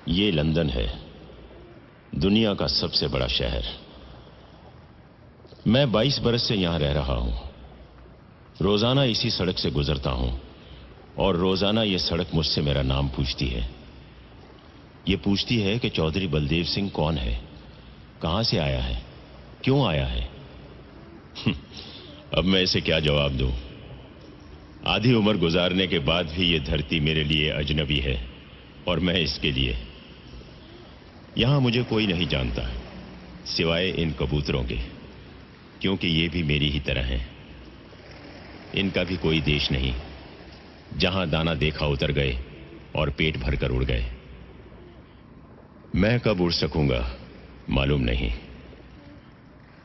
ये लंदन है, दुनिया का सबसे बड़ा शहर। मैं 22 बरस से यहां रह रहा हूं। रोजाना इसी सड़क से गुजरता हूं और रोजाना ये सड़क मुझसे मेरा नाम पूछती है। ये पूछती है कि चौधरी बलदेव सिंह कौन है, कहां से आया है, क्यों आया है। अब मैं इसे क्या जवाब दूं? आधी उम्र गुजारने के बाद भी ये धरती मेरे लिए अजनबी है और मैं इसके लिए। यहां मुझे कोई नहीं जानता सिवाय इन कबूतरों के, क्योंकि ये भी मेरी ही तरह हैं। इनका भी कोई देश नहीं जहां दाना देखा उतर गए और पेट भरकर उड़ गए। मैं कब उड़ सकूंगा मालूम नहीं।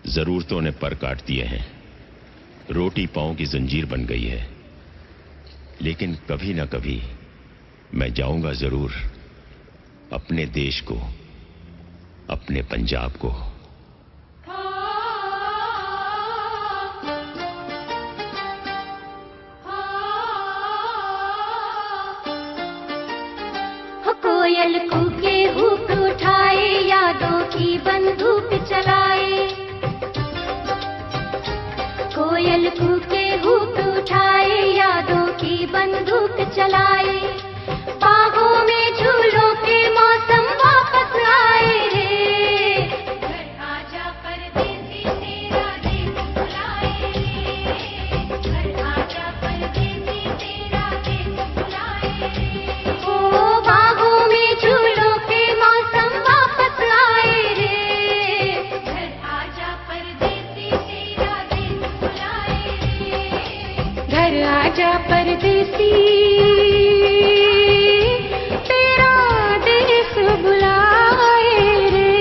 जरूरतों ने पर काट दिए हैं, रोटी पांव की जंजीर बन गई है, लेकिन कभी ना कभी मैं जाऊंगा जरूर अपने देश को, अपने पंजाब को। कोयल कूके हुक उठाए, यादों की बंदूक चलाए। कोयल कूके हुक उठाए, यादों की बंदूक चलाए। बागों में झूलों के मौसम वापस आए रे। घर आजा परदेसी तेरा देश बुलाए रे। घर आजा परदेसी तेरा देश बुलाए रे। ओ बागों में झूलों के मौसम वापस आए रे। घर आजा परदेसी तेरा देश बुलाए रे। घर आजा परदेसी तेरा देश बुलाए रे।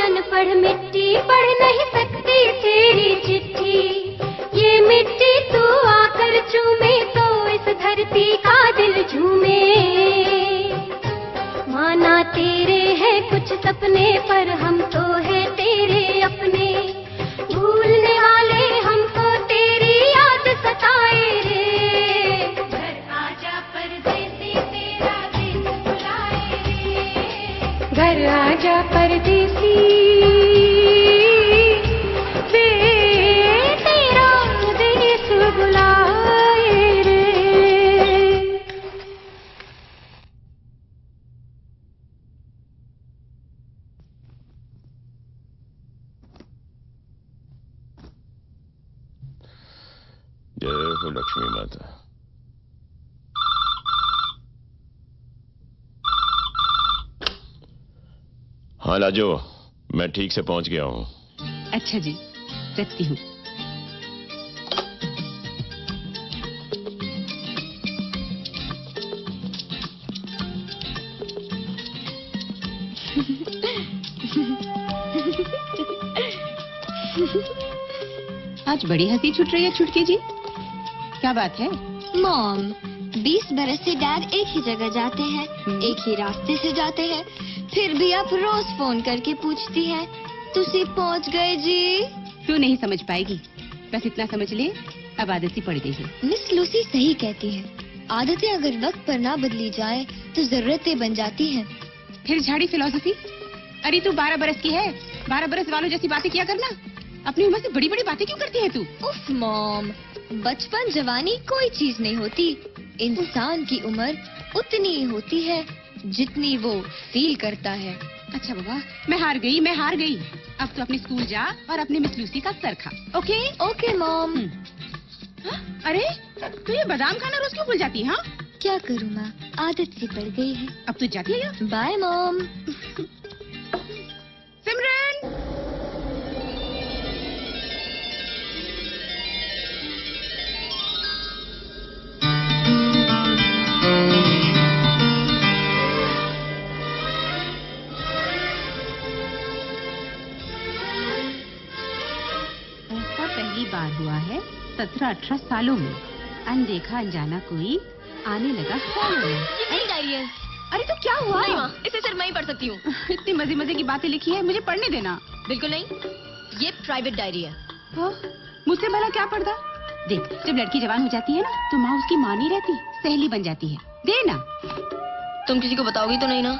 अनपढ़ मिट्टी पढ़ नहीं सकती तेरी चिट्ठी। ये मिट्टी तू आकर चूमे तो इस धरती का दिल झूमे। माना तेरे हैं कुछ सपने पर हम तो है तेरे अपने। भूलने वाले हमको तेरी याद सताए रे। घर आजा परदेसी तेरा देश बुलाए रे। घर आजा परदेसी तेरा देश बुलाए रे। जय हो लक्ष्मी माता। हाँ लाजो, मैं ठीक से पहुंच गया हूँ। अच्छा जी, रखती हूँ। आज बड़ी हंसी छूट रही है छुटकी जी, क्या बात है? मॉम, 20 बरस से डैड एक ही जगह जाते हैं, एक ही रास्ते से जाते हैं, फिर भी आप रोज फोन करके पूछती हैं, तुसी पहुंच गए जी? तू नहीं समझ पाएगी, बस इतना समझ ले, अब आदत सी पड़ गई है। मिस लूसी सही कहती है, आदतें अगर वक्त पर ना बदली जाए तो जरूरतें बन जाती हैं। फिर झाड़ी फिलॉसफी। अरे तू 12 बरस की है, 12 बरस वालों जैसी बातें किया करना। अपनी उम्र से बड़ी बड़ी बातें क्यों करती है तू? उफ मॉम, बचपन जवानी कोई चीज नहीं होती। इंसान की उम्र उतनी ही होती है जितनी वो फील करता है। अच्छा बाबा, मैं हार गई। अब तू अपने स्कूल जा और अपने मिस लूसी का सर खा, ओके? Okay mom. हाँ? अरे तू ये बादाम खाना रोज क्यों भूल जाती है? हाँ? क्या करूँ माँ, आदत सी पड़ गई है। अब तू जाती है क्या? Bye mom. सिमरन! ऐसा पहली बार हुआ है 17-18 सालों में, अनदेखा अनजाना कोई आने लगा ख्यालों में। ये मेरी डायरी है। अरे तो क्या हुआ? नहीं माँ, इसे सिर्फ मैं ही पढ़ सकती हूँ। इतनी मजे मजे की बातें लिखी है, मुझे पढ़ने देना। बिल्कुल नहीं, ये प्राइवेट डायरी है। हाँ? मुझसे भला क्या पढ़ता? देख, जब लड़की जवान हो जाती है ना, तो माँ उसकी माँ नहीं रहती, सहेली बन जाती है। दे ना। तुम किसी को बताओगी तो नहीं ना?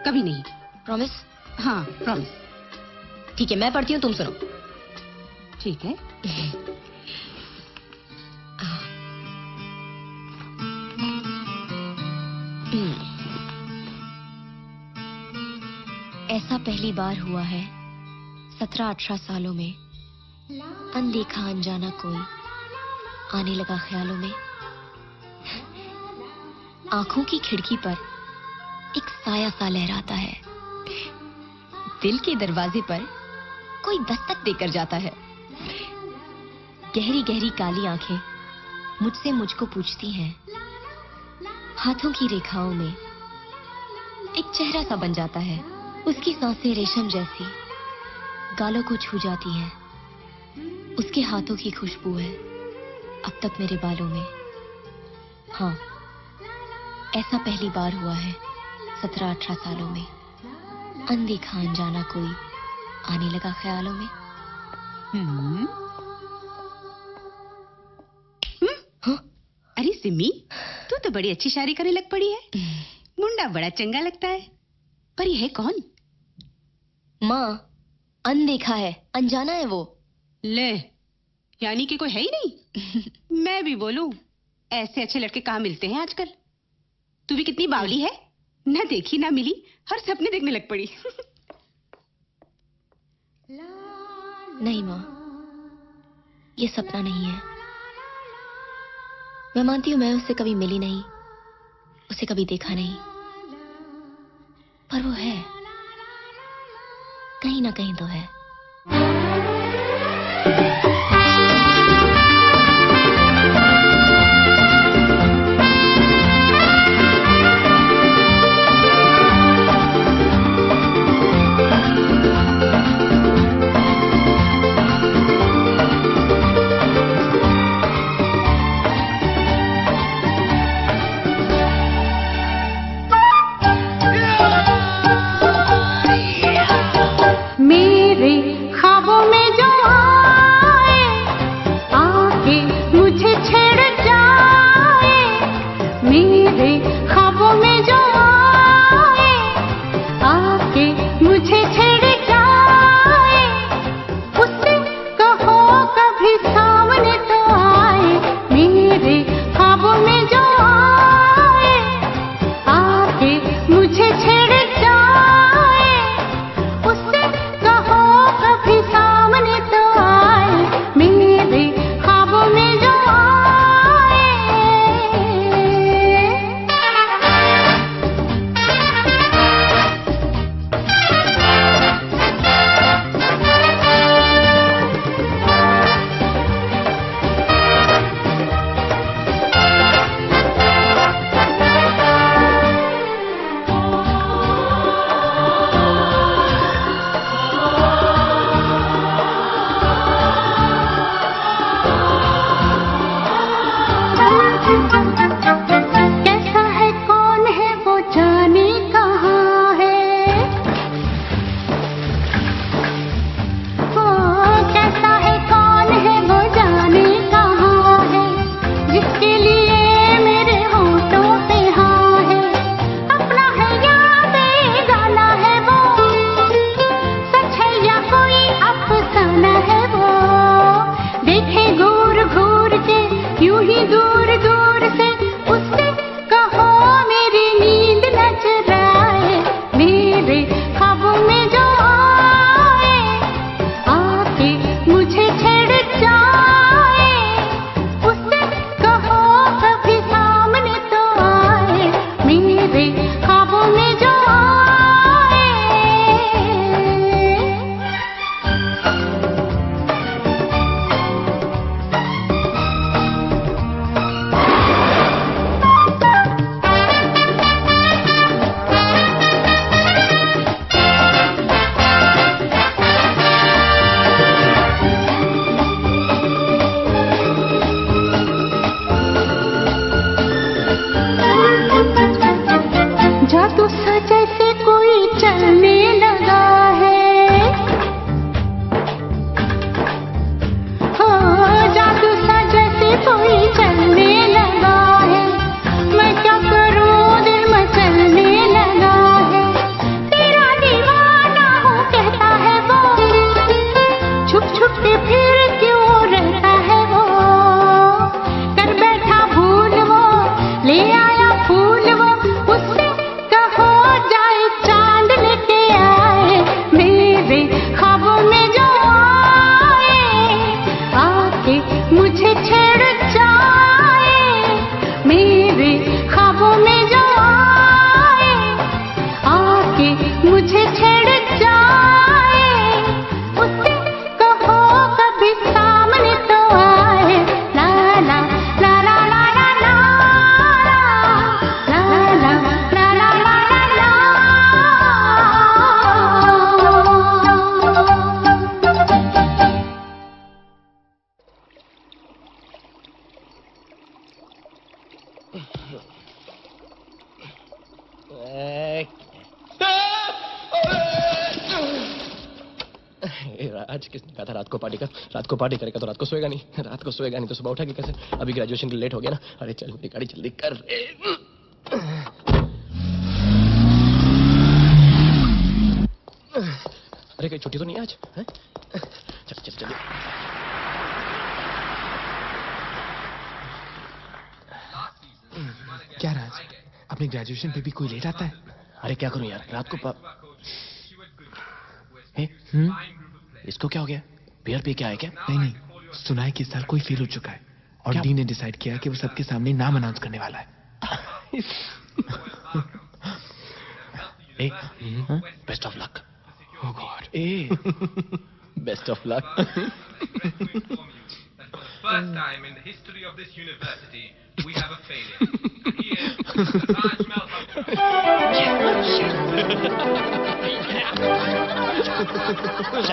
कभी नहीं। प्रॉमिस? हाँ, प्रॉमिस। ठीक है, मैं पढ़ती हूँ, तुम सुनो। ठीक है। ऐसा पहली बार हुआ है 17-18 सालों में, अनदेखा अनजाना कोई आने लगा ख्यालों में। आंखों की खिड़की पर एक साया सा लहराता है, दिल के दरवाजे पर कोई दस्तक देकर जाता है। गहरी गहरी काली आंखें मुझसे मुझको पूछती हैं, हाथों की रेखाओं में एक चेहरा सा बन जाता है। उसकी सांसें रेशम जैसी गालों को छू जाती हैं, उसके हाथों की खुशबू है अब तक मेरे बालों में। हाँ, ऐसा पहली बार हुआ है 17-18 सालों में, अनदेखा अनजाना कोई आने लगा ख्यालों में। हाँ? अरे सिमी, तू तो बड़ी अच्छी शायरी करने लग पड़ी है। मुंडा बड़ा चंगा लगता है, पर ये है कौन? माँ, अनदेखा है, अनजाना है वो। ले, यानी कि कोई है ही नहीं। मैं भी बोलूं, ऐसे अच्छे लड़के कहाँ मिलते हैं आजकल। तू भी कितनी बावली है, ना देखी ना मिली, हर सपने देखने लग पड़ी। नहीं माँ, ये सपना नहीं है। मैं मानती हूँ मैं उससे कभी मिली नहीं, उसे कभी देखा नहीं, पर वो है, कहीं ना कहीं तो है। मेरे किसने कहा था रात को पार्टी कर? रात को पार्टी करेगा तो रात को सोएगा नहीं, रात को सोएगा नहीं तो सुबह उठेगा कैसे? अभी ग्रेजुएशन के लेट हो गया ना। अरे चल मेरी गाड़ी जल्दी कर। अरे कहीं छुट्टी तो नहीं है आज? है? चल चल चल। क्या राज, अपने ग्रेजुएशन पे भी कोई लेट आता है? अरे क्या करूं यार, रात को इसको क्या हो गया? बियर पी क्या है क्या? नहीं नहीं, सुना है कि इस साल कोई फेल हो चुका है और डीन ने डिसाइड किया है कि वो सबके सामने नाम अनाउंस करने वाला है। Best of luck. Oh God. Best of luck. First time in the history of this university, we have a failure. Here, Raj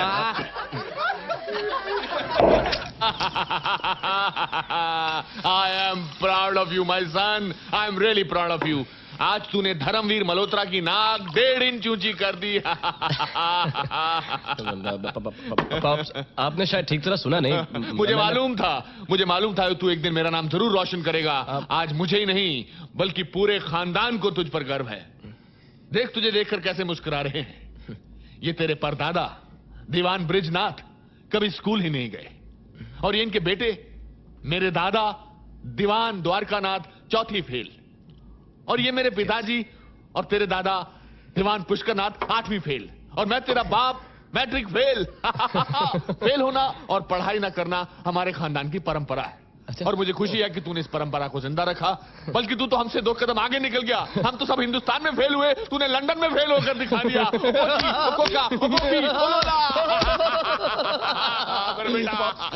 I am proud of you, my son. I am really proud of you. आज तूने धर्मवीर मल्होत्रा की नाक 1.5 inch ऊंची कर दी। Pops, आपने शायद ठीक तरह सुना नहीं। मुझे मालूम था तू एक दिन मेरा नाम जरूर रोशन करेगा। आज मुझे ही नहीं बल्कि पूरे खानदान को तुझ पर गर्व है। देख तुझे देखकर कैसे मुस्कुरा रहे हैं। ये तेरे परदादा दीवान ब्रिजनाथ कभी स्कूल ही नहीं गए और ये इनके बेटे मेरे दादा दीवान द्वारकानाथ चौथी फेल और ये मेरे पिताजी और तेरे दादा दीवान पुष्करनाथ 8वीं फेल और मैं तेरा बाप मैट्रिक फेल। फेल होना और पढ़ाई ना करना हमारे खानदान की परंपरा है। अच्छा। और मुझे खुशी है कि तूने इस परंपरा को जिंदा रखा। बल्कि तू तो हमसे 2 कदम आगे निकल गया। हम तो सब हिंदुस्तान में फेल हुए, तूने लंदन में फेल होकर दिखा दिया।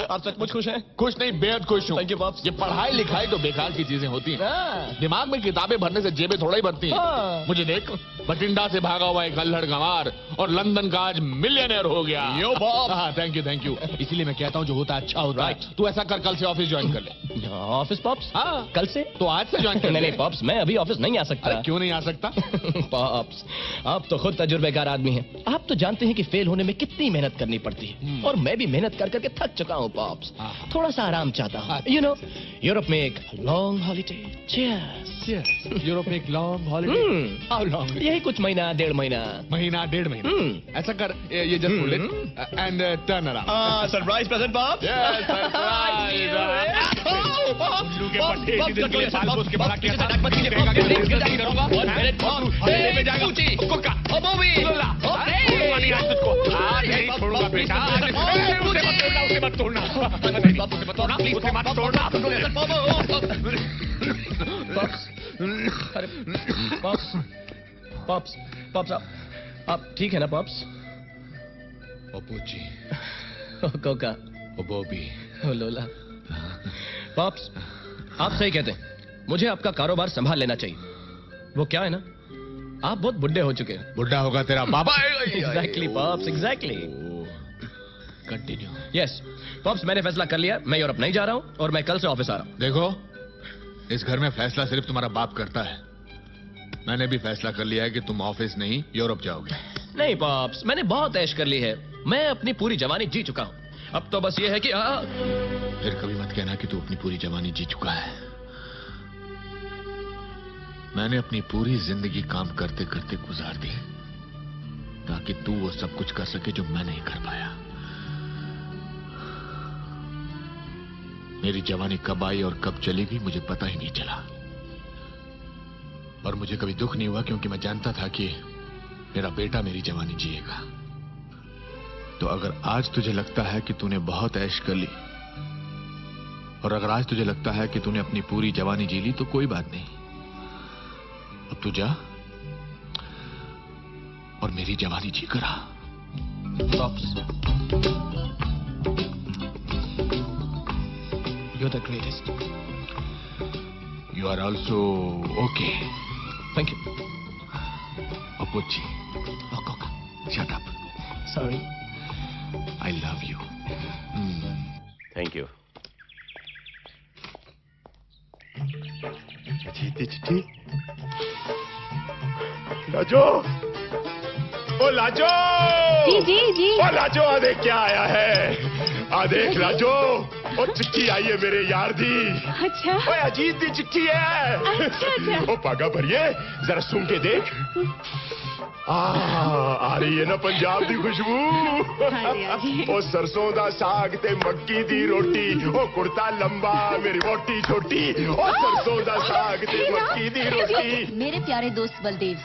आप सचमुच खुश हैं? खुश नहीं, बेहद खुश हूँ। Thank you, Pops. ये पढ़ाई लिखाई तो बेकार की चीजें होती हैं। दिमाग में किताबें भरने से जेबें थोड़ा ही भरती हैं। मुझे देख, बठिंडा से भागा हुआ एक अल्हड़ गंवार और लंदन का आज मिलियनेयर हो गया। यो बॉब। हाँ, थैंक यू। इसीलिए मैं कहता हूँ जो होता है अच्छा होता है। तू ऐसा कर, कल से ऑफिस ज्वाइन कर ले। Office pops? हाँ, कल से? तो आज से ज्वाइन कर ले। नहीं पॉप्स, मैं अभी ऑफिस नहीं आ सकता। अरे क्यों नहीं आ सकता? पॉप्स, आप तो खुद तजुर्बेकार आदमी हैं। आप तो जानते हैं कि फेल होने में कितनी मेहनत करनी पड़ती है और मैं भी मेहनत कर करके थक चुका हूँ पॉप्स। थोड़ा सा आराम चाहता हूँ। यू नो, यूरोप में एक लॉन्ग हॉलीडे। चीयर्स। यूरोप में एक लॉन्ग हॉलीडे। How long? यही कुछ महीना 1.5 महीना। महीना 1.5 महीना। ऐसा कर, ये just hold it and turn around. Surprise present pops. Yes, surprise. के पट्टे इसी दिन के लिए साल को उसके बाद क्या था? नहीं छोड़ूंगा बेटा। उसे मत तोड़ना। पॉप्स, आप ठीक है ना पॉप्स? जी कोका, बॉबी, लोला। पॉप्स, आप सही कहते हैं। मुझे आपका कारोबार संभाल लेना चाहिए। वो क्या है ना, आप बहुत बुढ़े हो चुके हैं। बुढ़ा होगा तेरा बाबा। Exactly pops, exactly. Continue. Yes pops, मैंने फैसला कर लिया। मैं यूरोप नहीं जा रहा हूँ और मैं कल से ऑफिस आ रहा हूँ। देखो, इस घर में फैसला सिर्फ तुम्हारा बाप करता है। मैंने भी फैसला कर लिया है कि तुम ऑफिस नहीं यूरोप जाओगे। नहीं पॉप्स, मैंने बहुत ऐश कर ली है। मैं अपनी पूरी जवानी जी चुका हूँ। अब तो बस ये है कि फिर कभी मत कहना कि तू अपनी पूरी जवानी जी चुका है। मैंने अपनी पूरी जिंदगी काम करते करते गुजार दी ताकि तू वो सब कुछ कर सके जो मैं नहीं कर पाया। मेरी जवानी कब आई और कब चली गई मुझे पता ही नहीं चला। और मुझे कभी दुख नहीं हुआ क्योंकि मैं जानता था कि मेरा बेटा मेरी जवानी जिएगा। तो अगर आज तुझे लगता है कि तूने बहुत ऐश कर ली और अगर आज तुझे लगता है कि तूने अपनी पूरी जवानी जी ली तो कोई बात नहीं। अब तू जा और मेरी जवानी जी कर आ। You're the greatest. You are also okay. Thank you. Apuchi. Oh, Coca. Shut up. Sorry. I love you. Thank you. चिट्ठी राजू, ओ लाजो, जी जी जी। ओ लाजो, आ देख क्या आया है, आ देख लाजो, ओ चिट्ठी आई है मेरे यार दी। अच्छा ओए अजीत दी चिट्ठी है। अच्छा। ओ पागा भरिए, जरा सुन के देख। आ रही है ना पंजाब दी खुशबू। हाँ जी। ओ सरसों दा साग ते मक्की दी रोटी, ओ कुर्ता लंबा मेरी मोटी छोटी, ओ सरसों दा साग ते मक्की दी रोटी। मेरे प्यारे दोस्त बलदेव,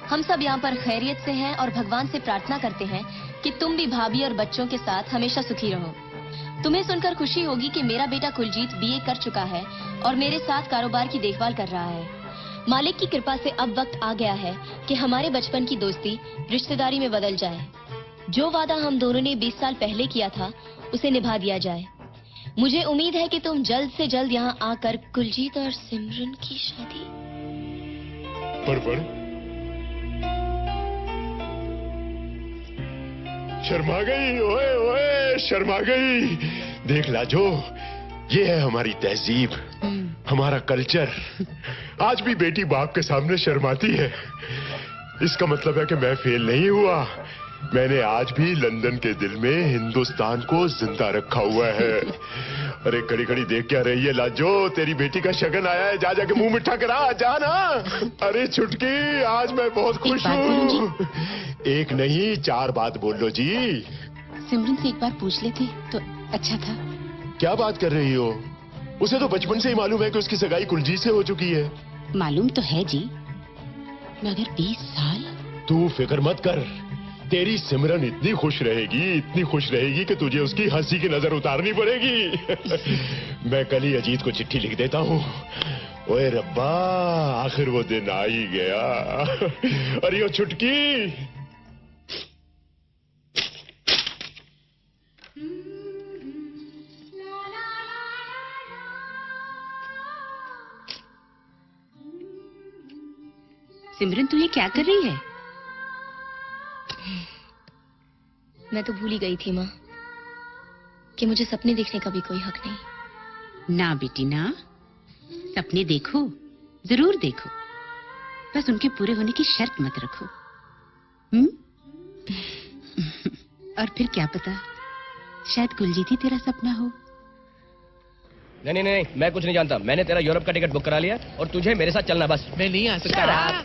हम सब यहाँ पर खैरियत से हैं और भगवान से प्रार्थना करते हैं कि तुम भी भाभी और बच्चों के साथ हमेशा सुखी रहो। तुम्हें सुनकर खुशी होगी कि मेरा बेटा कुलजीत बीए कर चुका है और मेरे साथ कारोबार की देखभाल कर रहा है। मालिक की कृपा से अब वक्त आ गया है कि हमारे बचपन की दोस्ती रिश्तेदारी में बदल जाए। जो वादा हम दोनों ने 20 साल पहले किया था उसे निभा दिया जाए। मुझे उम्मीद है कि तुम जल्द से जल्द यहाँ आकर कुलजीत और सिमरन की शादी। पर शर्मा गई, ओए ओए शर्मा गई। देख लाजो, ये है हमारी तहजीब, हमारा कल्चर। आज भी बेटी बाप के सामने शर्माती है। इसका मतलब है कि मैं फेल नहीं हुआ। मैंने आज भी लंदन के दिल में हिंदुस्तान को जिंदा रखा हुआ है। अरे खड़ी खड़ी देख क्या रही है लाजो, तेरी बेटी का शगन आया है, जा जाके मुंह मिठा करा, जा ना। अरे छुटकी, आज मैं बहुत खुश हूँ। एक नहीं 4 बात बोल लो जी। सिमरन से एक बार पूछ लेते तो अच्छा था। क्या बात कर रही हो? उसे तो बचपन से ही मालूम है कि उसकी सगाई कुलजीत से हो चुकी है। मालूम तो है जी, मगर 20 साल। तू फिक्र मत कर, तेरी सिमरन इतनी खुश रहेगी कि तुझे उसकी हंसी की नजर उतारनी पड़ेगी। मैं कल ही अजीत को चिट्ठी लिख देता हूँ। ओए रब्बा, आखिर वो दिन आ ही गया। अरे ओ छुटकी, सिमरन तू ये क्या कर रही है? मैं तो भूल ही गई थी माँ कि मुझे सपने देखने का भी कोई हक नहीं। ना बेटी ना, सपने देखो, जरूर देखो, बस उनके पूरे होने की शर्त मत रखो। और फिर क्या पता, शायद कुलजीत ही तेरा सपना हो। नहीं, मैं कुछ नहीं जानता। मैंने तेरा यूरोप का टिकट बुक करा लिया और तुझे मेरे साथ चलना बस। मैं नहीं आ सकता।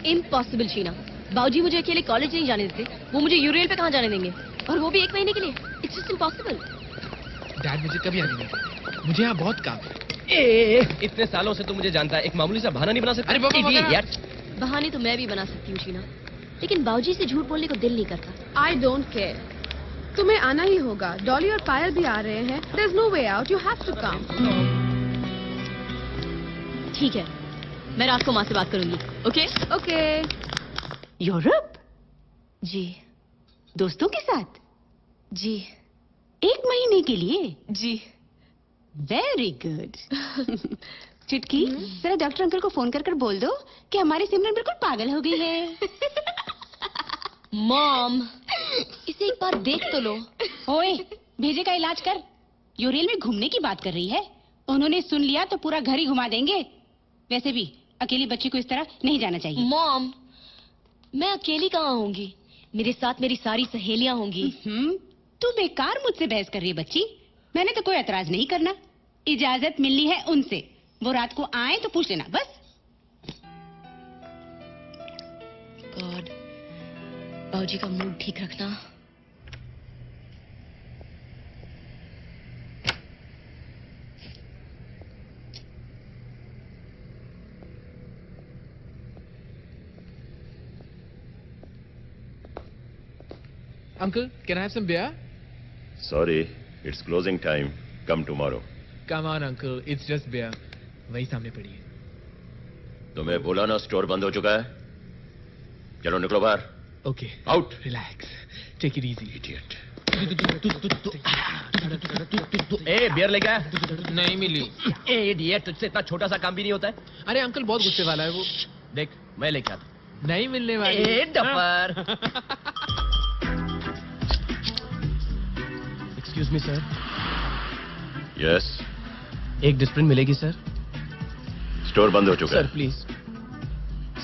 इम्पॉसिबल शीना, बाबूजी मुझे अकेले कॉलेज नहीं जाने देते, वो मुझे यूरेल पे कहाँ जाने देंगे, और वो भी 1 महीने के लिए। It's just impossible. डैड मुझे कभी आने नहीं देते, मुझे यहाँ बहुत काम है। इतने सालों से तू मुझे जानता है, एक मामूली सा बहाना नहीं बना सकता? अरे बाबा यार, बहाने तो मैं भी बना सकती हूँ शीना, लेकिन बाबूजी से झूठ बोलने को दिल नहीं करता। आई डोंट केयर, तुम्हें आना ही होगा। डॉली और पायल भी आ रहे हैं। There is no way out, you have to come. ठीक है, मैं रात को माँ से बात करूंगी। Okay okay. यूरोप? जी। दोस्तों के साथ? जी। 1 महीने के लिए? जी। Very good. चुटकी, जरा डॉक्टर अंकल को फोन कर बोल दो कि हमारी सिमरन बिल्कुल पागल हो गई है। मॉम, इसे एक बार देख तो लो। ओए, भेजे का इलाज कर। यूरेल में घूमने की बात कर रही है, उन्होंने सुन लिया तो पूरा घर ही घुमा देंगे। वैसे भी अकेली बच्ची को इस तरह नहीं जाना चाहिए। मॉम, मैं अकेली कहाँ होंगी, मेरे साथ मेरी सारी सहेलियां होंगी। तू बेकार मुझसे बहस कर रही है बच्ची। मैंने तो कोई एतराज नहीं करना, इजाजत मिलनी है उनसे। वो रात को आए तो पूछ लेना बस। गॉड, बाबूजी का मूड ठीक रखना। Uncle, can I have some beer? Sorry, it's closing time. Come tomorrow. Come on, Uncle. It's just beer. वही सामने पड़ी है। तुम्हें बोला ना स्टोर बंद हो चुका है। चलो निकलो बाहर। Okay. Out. Relax. Take it easy. Idiot. Beer लेके आया? नहीं मिली। इडियट, तुझसे इतना छोटा सा काम भी नहीं होता है। अरे अंकल बहुत गुस्से वाला है वो। देख, मैं लेके आता। नहीं मिलने वाली। Duffer. Excuse me sir. Yes. एक डिस्प्रिन मिलेगी सर? स्टोर बंद हो चुका सर है। प्लीज।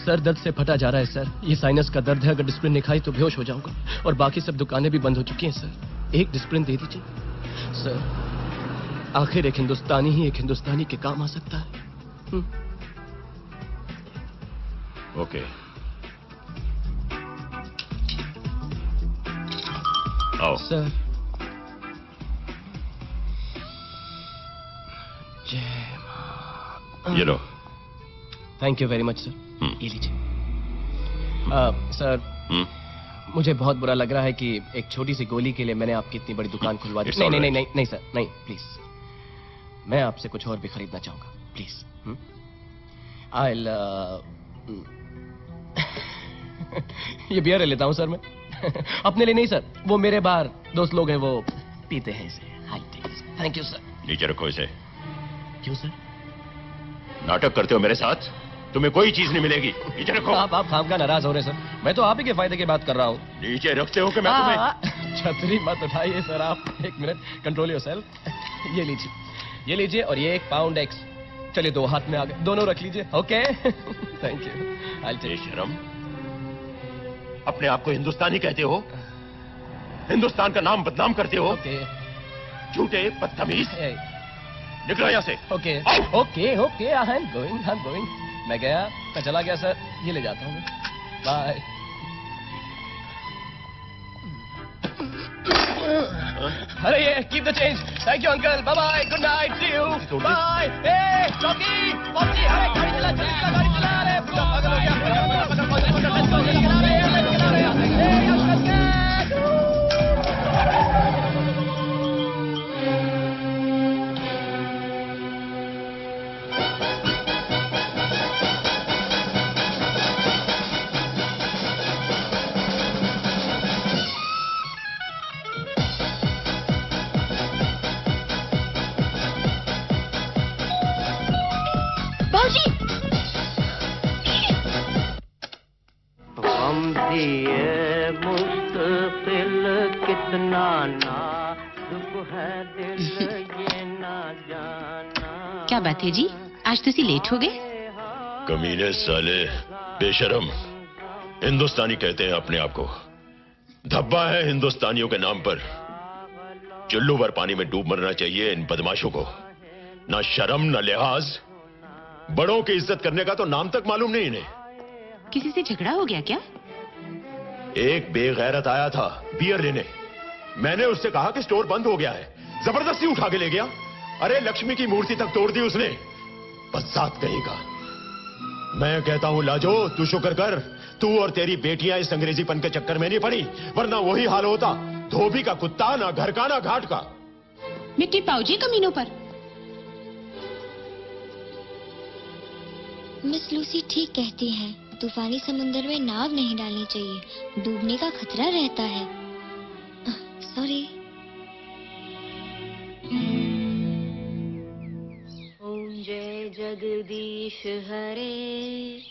सर दर्द से फटा जा रहा है सर। ये साइनस का दर्द है, अगर डिस्प्रिन नहीं खाई तो बेहोश हो जाऊंगा। और बाकी सब दुकानें भी बंद हो चुकी हैं सर। एक डिस्प्रिन दे दीजिए सर। आखिर एक हिंदुस्तानी ही एक हिंदुस्तानी के काम आ सकता है। ओके, आओ सर। जय मां। ये लो। Thank you very much sir. ये लीजिए। सर मुझे बहुत बुरा लग रहा है कि एक छोटी सी गोली के लिए मैंने आपकी इतनी बड़ी दुकान खुलवा दी। It's नहीं all नहीं right. नहीं नहीं नहीं सर, नहीं प्लीज। मैं आपसे कुछ और भी खरीदना चाहूंगा प्लीज। I'll ये बियर ले लेता हूँ सर मैं। अपने लिए नहीं सर, वो मेरे बाहर दोस्त लोग हैं, वो पीते हैं इसे। Thank you sir. नीचे रखो इसे। क्यों सर? नाटक करते हो मेरे साथ, तुम्हें कोई चीज नहीं मिलेगी। नीचे रखो। आप खामखा नाराज हो रहे सर। मैं तो आप ही के फायदे की बात कर रहा हूँ। नीचे रखते हो कि मैं तुम्हें। छतरी मत उठाइए सर आप। एक मिनट, कंट्रोल योरसेल्फ। ये लीजिए, ये लीजिए, और ये 1 पाउंड एक्स। चलिए 2 हाथ में आ गए, दोनों रख लीजिए। Okay thank you. I'll take it. शर्म, अपने आप को हिंदुस्तानी कहते हो, हिंदुस्तान का नाम बदनाम करते हो। ओके झूठे बदतमीज, निकलो यहाँ से। Okay okay okay, I am going. मैं गया, मैं चला गया सर। ये ले जाता हूँ मैं। बाय। अरे ये keep the change. Thank you uncle. Bye bye, good night, see you, bye. ए चौकी पॉपी, अरे गाड़ी चला, गाड़ी चला। अरे पागल हो गया। मुस्तकिल कितना नाजुक है दिल ये ना जाना। क्या बात है जी, आज तुसी लेट हो गए? कमीने साले, बेशरम, हिंदुस्तानी कहते हैं अपने आप को। धब्बा है हिंदुस्तानियों के नाम पर। चुल्लू भर पानी में डूब मरना चाहिए इन बदमाशों को। ना शर्म ना लिहाज, बड़ों की इज्जत करने का तो नाम तक मालूम नहीं इन्हें। किसी से झगड़ा हो गया क्या? एक बेगैरत आया था बियर लेने। मैंने उससे कहा कि स्टोर बंद हो गया है, जबरदस्ती उठा के ले गया। अरे लक्ष्मी की मूर्ति तक तोड़ दी उसने, बदसात कहीं का। मैं कहता हूं लाजो, तू शुक्र कर तू और तेरी बेटियां इस अंग्रेजीपन के चक्कर में नहीं पड़ी, वरना वही हाल होता। धोबी का कुत्ता, ना घर का ना घाट का। मिट्टी पाओजी कमीनों पर। मिस लूसी ठीक कहती हैं, तूफानी समुद्र में नाव नहीं डालनी चाहिए, डूबने का खतरा रहता है। सॉरी। ओम जय जगदीश हरे,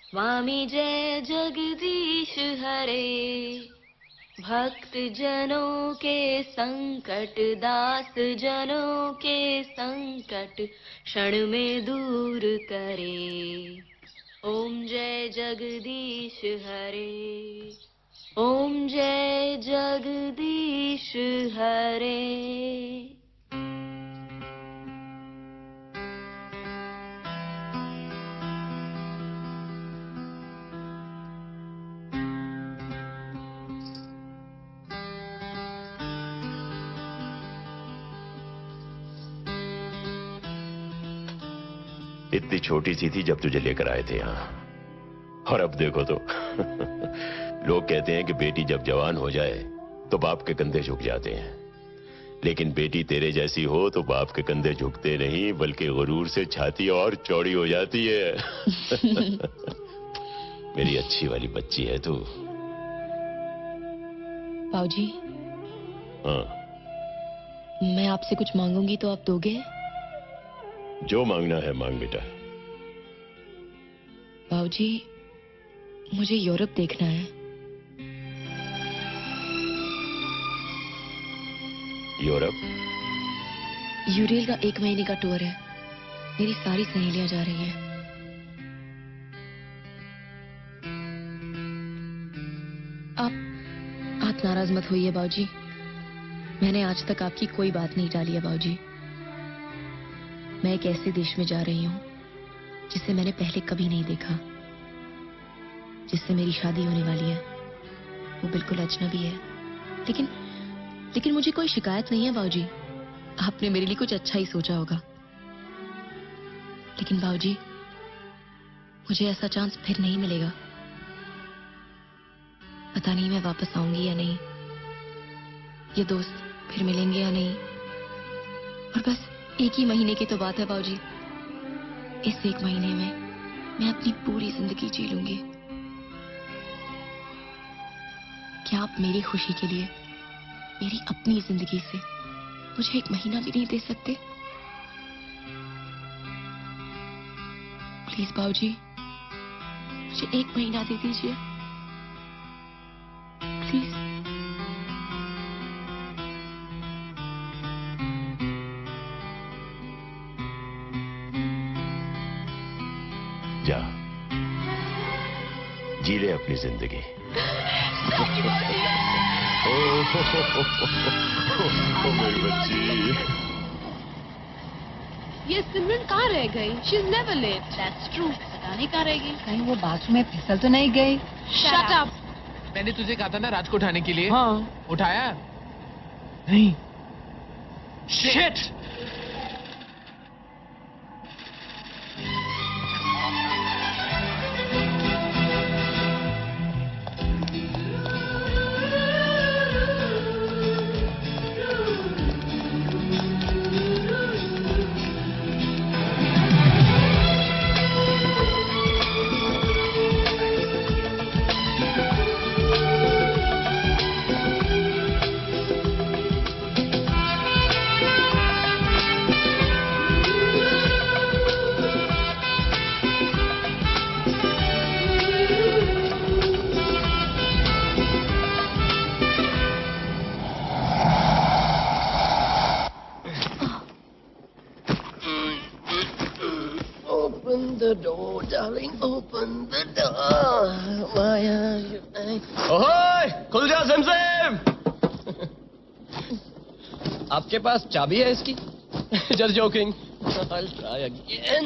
स्वामी जय जगदीश हरे। भक्त जनों के संकट, दास जनों के संकट क्षण में दूर करे। ओम जय जगदीश हरे, ओम जय जगदीश हरे। इतनी छोटी सी थी जब तुझे लेकर आए थे यहाँ, और अब देखो तो। लोग कहते हैं कि बेटी जब जवान हो जाए तो बाप के कंधे झुक जाते हैं, लेकिन बेटी तेरे जैसी हो तो बाप के कंधे झुकते नहीं, बल्कि गुरूर से छाती और चौड़ी हो जाती है। मेरी अच्छी वाली बच्ची है तू। पाऊजी, हाँ, मैं आपसे कुछ मांगूंगी तो आप दोगे? जो मांगना है मांग बेटा। बाबूजी, मुझे यूरोप देखना है। यूरोप? यूरेल का 1 महीने का टूर है। मेरी सारी सहेलियां जा रही हैं। नाराज मत होइए बाबूजी। मैंने आज तक आपकी कोई बात नहीं टाली है बाबूजी। मैं एक ऐसे देश में जा रही हूँ जिसे मैंने पहले कभी नहीं देखा, जिससे मेरी शादी होने वाली है। वो बिल्कुल अजनबी है, लेकिन मुझे कोई शिकायत नहीं है बाबूजी। आपने मेरे लिए कुछ अच्छा ही सोचा होगा। लेकिन बाबूजी, मुझे ऐसा चांस फिर नहीं मिलेगा। पता नहीं मैं वापस आऊंगी या नहीं, ये दोस्त फिर मिलेंगे या नहीं। और बस एक ही महीने की तो बात है बाबूजी। इस एक महीने में मैं अपनी पूरी जिंदगी जी लूंगी। क्या आप मेरी खुशी के लिए मेरी अपनी जिंदगी से मुझे एक महीना भी नहीं दे सकते? प्लीज बाबूजी, मुझे एक महीना दे दीजिए प्लीज। जा, जी ले अपनी जिंदगी। ओ मेरी बच्ची। ये सिमरन कहाँ रह गई? She is never late. That's true. पता नहीं कहाँ रहेगी। कहीं वो बाथरूम में फिसल तो नहीं गई? Shut up. मैंने तुझे कहा था ना राज को उठाने के लिए। हाँ। उठाया नहीं। Shit. Open the door, darling, open the door. Why are you... ओए, खुल जा ज़मज़म! आपके पास चाबी है इसकी? Just joking. I'll try again.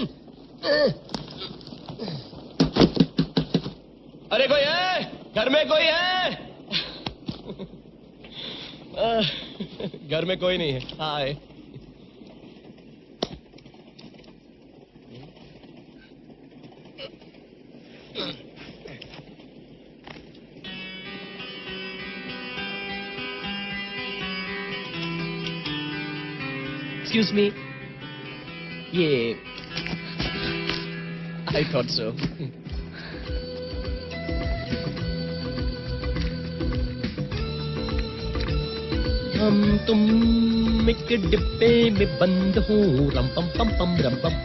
अरे कोई है? घर में कोई है? घर में कोई नहीं है। हाय। Excuse me. Yeah. I thought so. हम तुम एक डिब्बे में बंद हो, रम पम पम पम रम पम।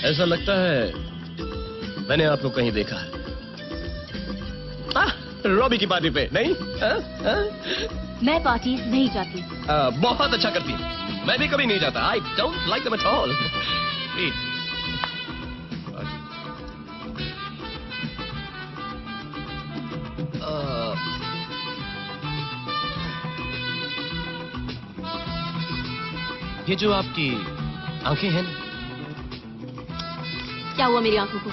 ऐसा लगता है मैंने आपको कहीं देखा है। रॉबी की पार्टी पे नहीं? मैं पार्टीज नहीं जाती। बहुत अच्छा करती। मैं भी कभी नहीं जाता। I don't like them at all. ये जो आपकी आंखें हैं, क्या हुआ मेरी आंखों को?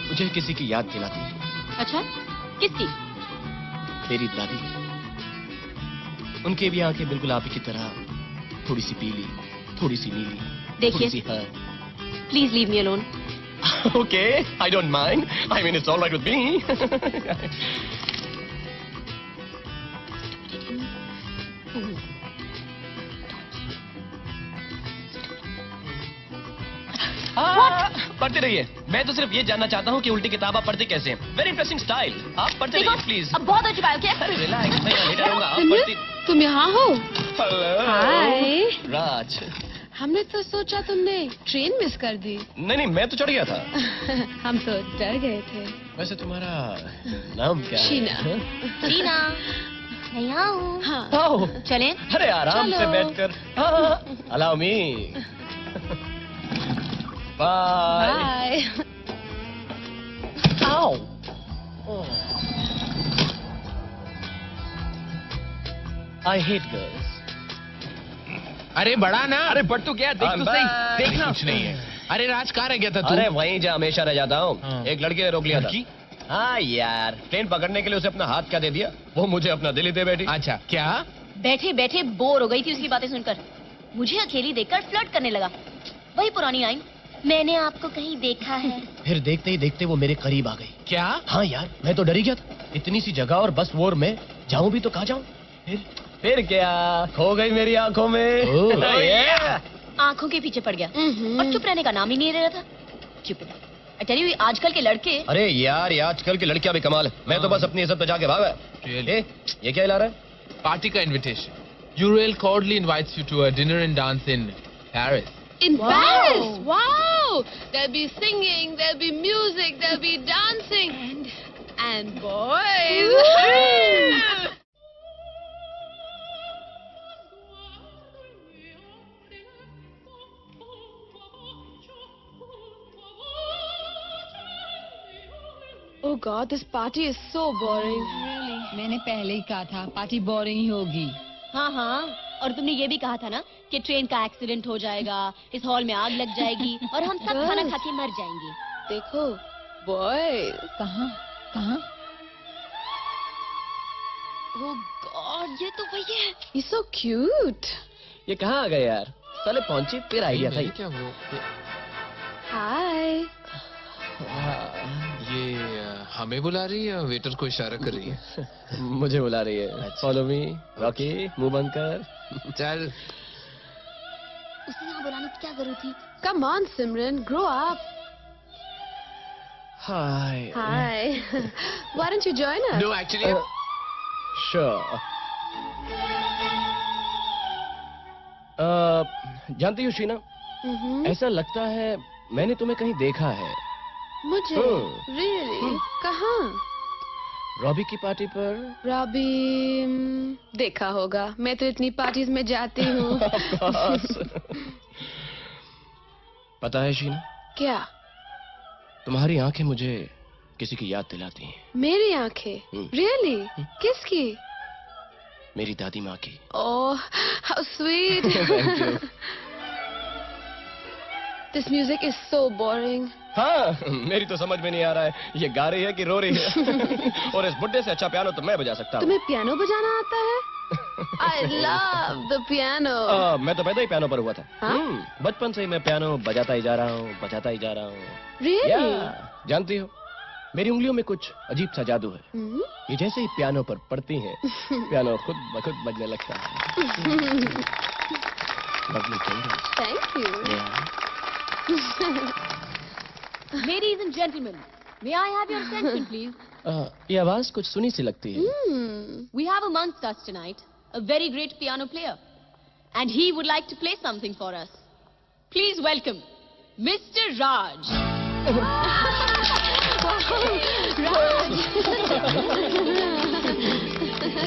मुझे किसी की याद दिलाती है। अच्छा, किसकी? मेरी दादी। उनकी भी आंखें बिल्कुल आप ही की तरह, थोड़ी सी पीली, थोड़ी सी नीली। देखिए, please leave me alone. Okay, I don't mind. I mean it's all right with me. पढ़ते रहिए। मैं तो सिर्फ ये जानना चाहता हूँ कि उल्टी किताब आप पढ़ते कैसे हैं। Very interesting style. आप पढ़ते रहिए प्लीज। अब बहुत हो चुका है। क्या? अरे रिलैक्स, मैं यहाँ लेटा रहूंगा। आप पढ़ती। तुम यहाँ हो? हेलो हाय राज। हमने तो सोचा तुमने ट्रेन मिस कर दी। नहीं नहीं, मैं तो चढ़ गया था। हम तो डर गए थे। वैसे तुम्हारा नाम क्या है? शीना। शीना, मैं यहाँ हूँ। हाँ। आओ। चलें? अरे आराम से चलो। बैठकर। हाँ, अलाउ मी। बाय। बाय। आओ। I hate girls. अरे बड़ा ना। अरे बट तो क्या, देख तो सही। देखना कुछ नहीं है। अरे राज कहाँ रह गया था तू? अरे वहीं जहाँ हमेशा रह जाता हूँ। हाँ। एक लड़की ने रोक लिया था। लड़की? हाँ यार, ट्रेन पकड़ने के लिए उसे अपना हाथ क्या दे दिया, वो मुझे अपना दिल ही दे बैठी। अच्छा क्या? बैठे बैठे बोर हो गई थी उसकी बातें सुनकर। मुझे अकेली देखकर फ्लर्ट करने लगा। वही पुरानी लाइन, मैंने आपको कहीं देखा है। फिर देखते ही देखते वो मेरे करीब आ गई। क्या? हाँ यार, मैं तो डर ही गया था। इतनी सी जगह और बस वो, मैं जाऊं भी तो कहाँ जाऊं? फिर क्या, खो गई मेरी आंखों में। ओह। आंखों के पीछे पड़ गया और चुप रहने का नाम ही नहीं ले रहा था। चुप। I tell you, आजकल के लड़के। अरे यार, ये आजकल की लड़कियां भी कमाल है। मैं तो बस अपनी इज्जत बचा के भागा। ये क्या हिला रहा है? पार्टी का invitation. Uriel cordially invites you to a dinner and dance in Paris. In Paris? Wow! There'll be singing, there'll be music, there'll be dancing, and boys. Oh God, this party is so boring. मैंने पहले ही कहा था party boring ही होगी। हाँ हाँ, और तुमने ये भी कहा था ना कि ट्रेन का एक्सीडेंट हो जाएगा, इस हॉल में आग लग जाएगी और हम सब खाना खा के मर जाएंगे। देखो, boys. कहाँ कहाँ? Oh God, ये तो वही है। He's so cute. ये कहाँ आ गए यार? पहले पहुंचे फिर आइडिया था ये। क्या वो? Hi. ये हमें बुला रही है या वेटर को इशारा कर रही है? मुझे बुला रही है। फॉलो मी, रॉकी, मुंह बंद कर। चल। उसे यहाँ बुलाने की क्या जरूरत थी? Come on, Simran, grow up. Hi. Hi. Why don't you join us? No, actually. Sure. जानती हो शीना, ऐसा लगता है मैंने तुम्हें कहीं देखा है। मुझे? Really? कहाँ? रॉबी की पार्टी पर। रॉबी देखा होगा, मैं तो इतनी पार्टीज में जाती हूँ। पता है शीना, क्या? तुम्हारी आंखें मुझे किसी की याद दिलाती हैं। मेरी आंखें? Really? किसकी? मेरी दादी माँ की। Oh, how sweet. Thank you. This music is so boring. हाँ, मेरी तो समझ में नहीं आ रहा है ये गा रही है कि रो रही है। और इस बुड्ढे से अच्छा पियानो तो मैं बजा सकता हूँ। तुम्हें पियानो बजाना आता है? I love the piano. मैं तो पैदा ही पियानो पर हुआ था। हाँ? बचपन से ही मैं पियानो बजाता ही जा रहा हूँ, बजाता ही जा रहा हूँ। Really? जानती हो, मेरी उंगलियों में कुछ अजीब सा जादू है। ये जैसे ही पियानो पर पड़ती हैं, पियानो खुद ब खुद बजने लगता है। Lovely fingers. Thank you. Ladies and gentlemen, may I have your attention, please? ये आवाज कुछ सुनी सी लगती है। We have amongst us tonight a very great piano player, and he would like to play something for us. Please welcome Mr. Raj.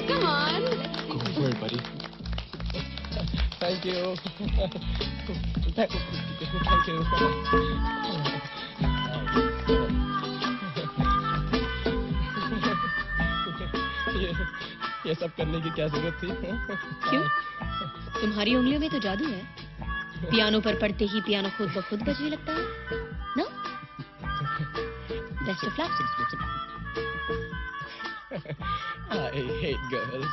Come on. Go ahead, buddy. Thank you. Thank you. ये सब करने की क्या जरूरत थी? क्यों? तुम्हारी उंगलियों में तो जादू है। पियानो पर पड़ते ही पियानो खुद ब खुद बजने लगता है ना? Best of luck. I hate girls.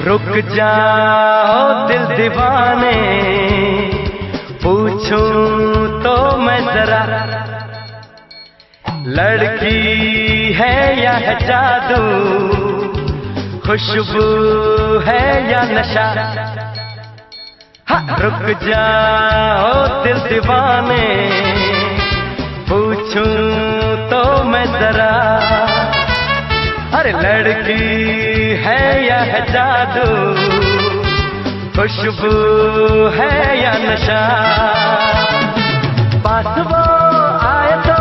रुक जाओ दिल दीवाने, पूछूं तो मैं जरा, लड़की है या है जादू, खुशबू है या नशा। हाँ, रुक जाओ दिल दीवाने, पूछूं तो मैं जरा, अरे लड़की है या है जादू, खुशबू है या नशा। पास वो आए तो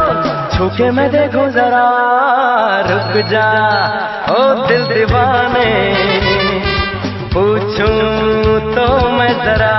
छूके मैं देखूं जरा, रुक जा ओ दिल दीवाने, पूछूं तो मैं जरा।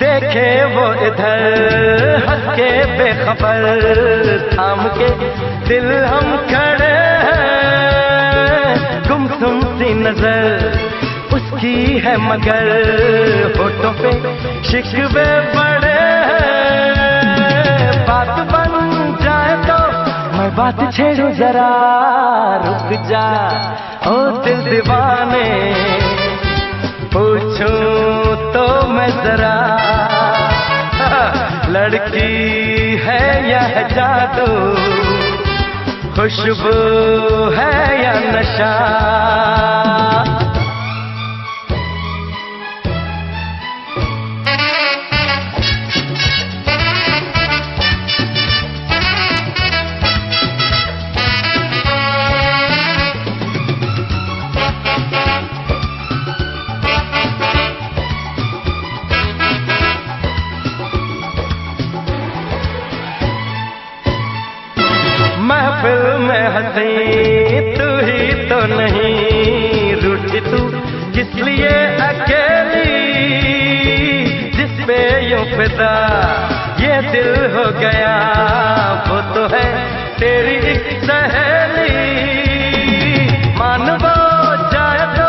देखे वो इधर हंस के बेखबर, थाम के दिल हम खड़े हैं, गुमसुम सी नजर उसकी है मगर होठों पे शिकवे बड़े हैं। बात बन जाए तो मैं बात छेड़ू जरा, रुक जा ओ दिल दीवाने, पूछूं तो मैं जरा, लड़की है या है जादू, खुशबू है या नशा। महफिल में हंसी तू ही तो नहीं, रूठी तू किस लिए अकेली, जिस पे यूं फिदा ये दिल हो गया, वो तो है तेरी एक सहेली। मान वो जाए तो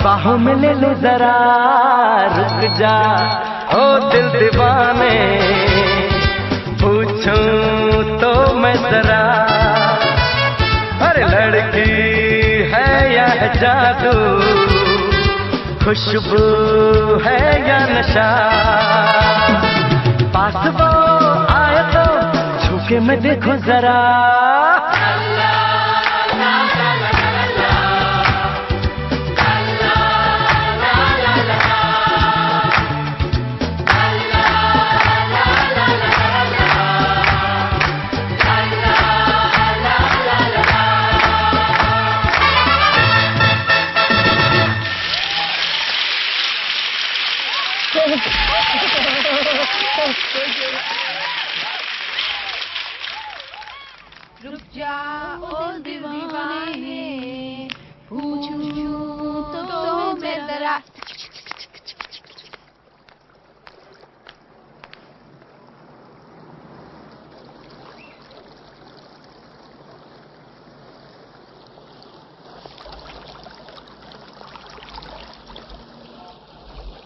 बाहों में ले ले जरा, रुक जा ओ दिल दीवाने, पूछूं तो मैं जरा, अरे लड़की है या है जादू, खुशबू है या नशा। पास वो आए तो छूके मैं देखूं जरा, रुक जा ओ दीवाने, पूछूं तो मैं जरा।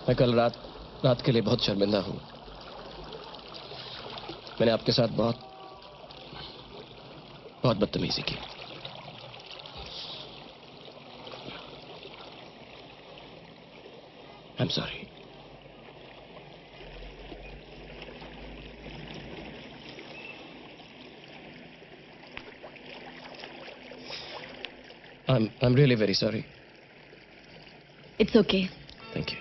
मैं कल रात के लिए बहुत शर्मिंदा हूं। मैंने आपके साथ बहुत बदतमीजी की। I'm sorry. I'm really very sorry. It's okay. Thank you.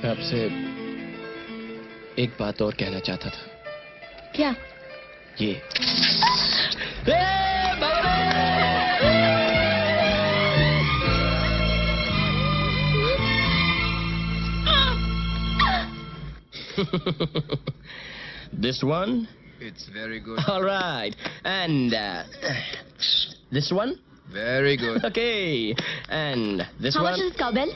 मैं आपसे एक बात और कहना चाहता था। क्या? ये This one? It's very good. All right. And this one? Very good. Okay. And this How one? much is this cowbell?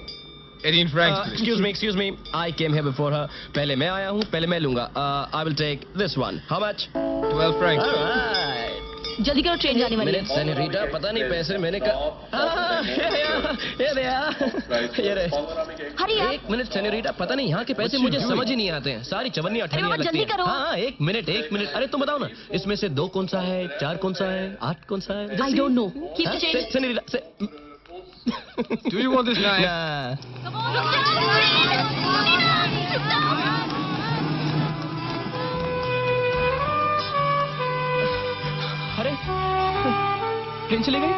18 francs. Excuse me. I came here before her. पहले मैं आया हूँ, पहले मैं लूँगा. I will take this one. How much? 12 francs. All right. जल्दी करो, train जाने वाली है। मिनट सेनोरिटा, पता नहीं पैसे मैंने ये रहे। हरी आप। एक मिनट सेनोरिटा, पता नहीं यहाँ के पैसे मुझे समझ ही नहीं आते हैं। सारी चवन्नियाँ अठन्नियाँ लगती हैं। हाँ, एक मिनट। अरे तुम बताओ ना, इसमें से 2 कौन सा है, 4 कौन सा है, 8 कौन सा है? I don't know. Keep the change. Senorita, Do you want this knife? Nah. अरे ट्रेन चली गई।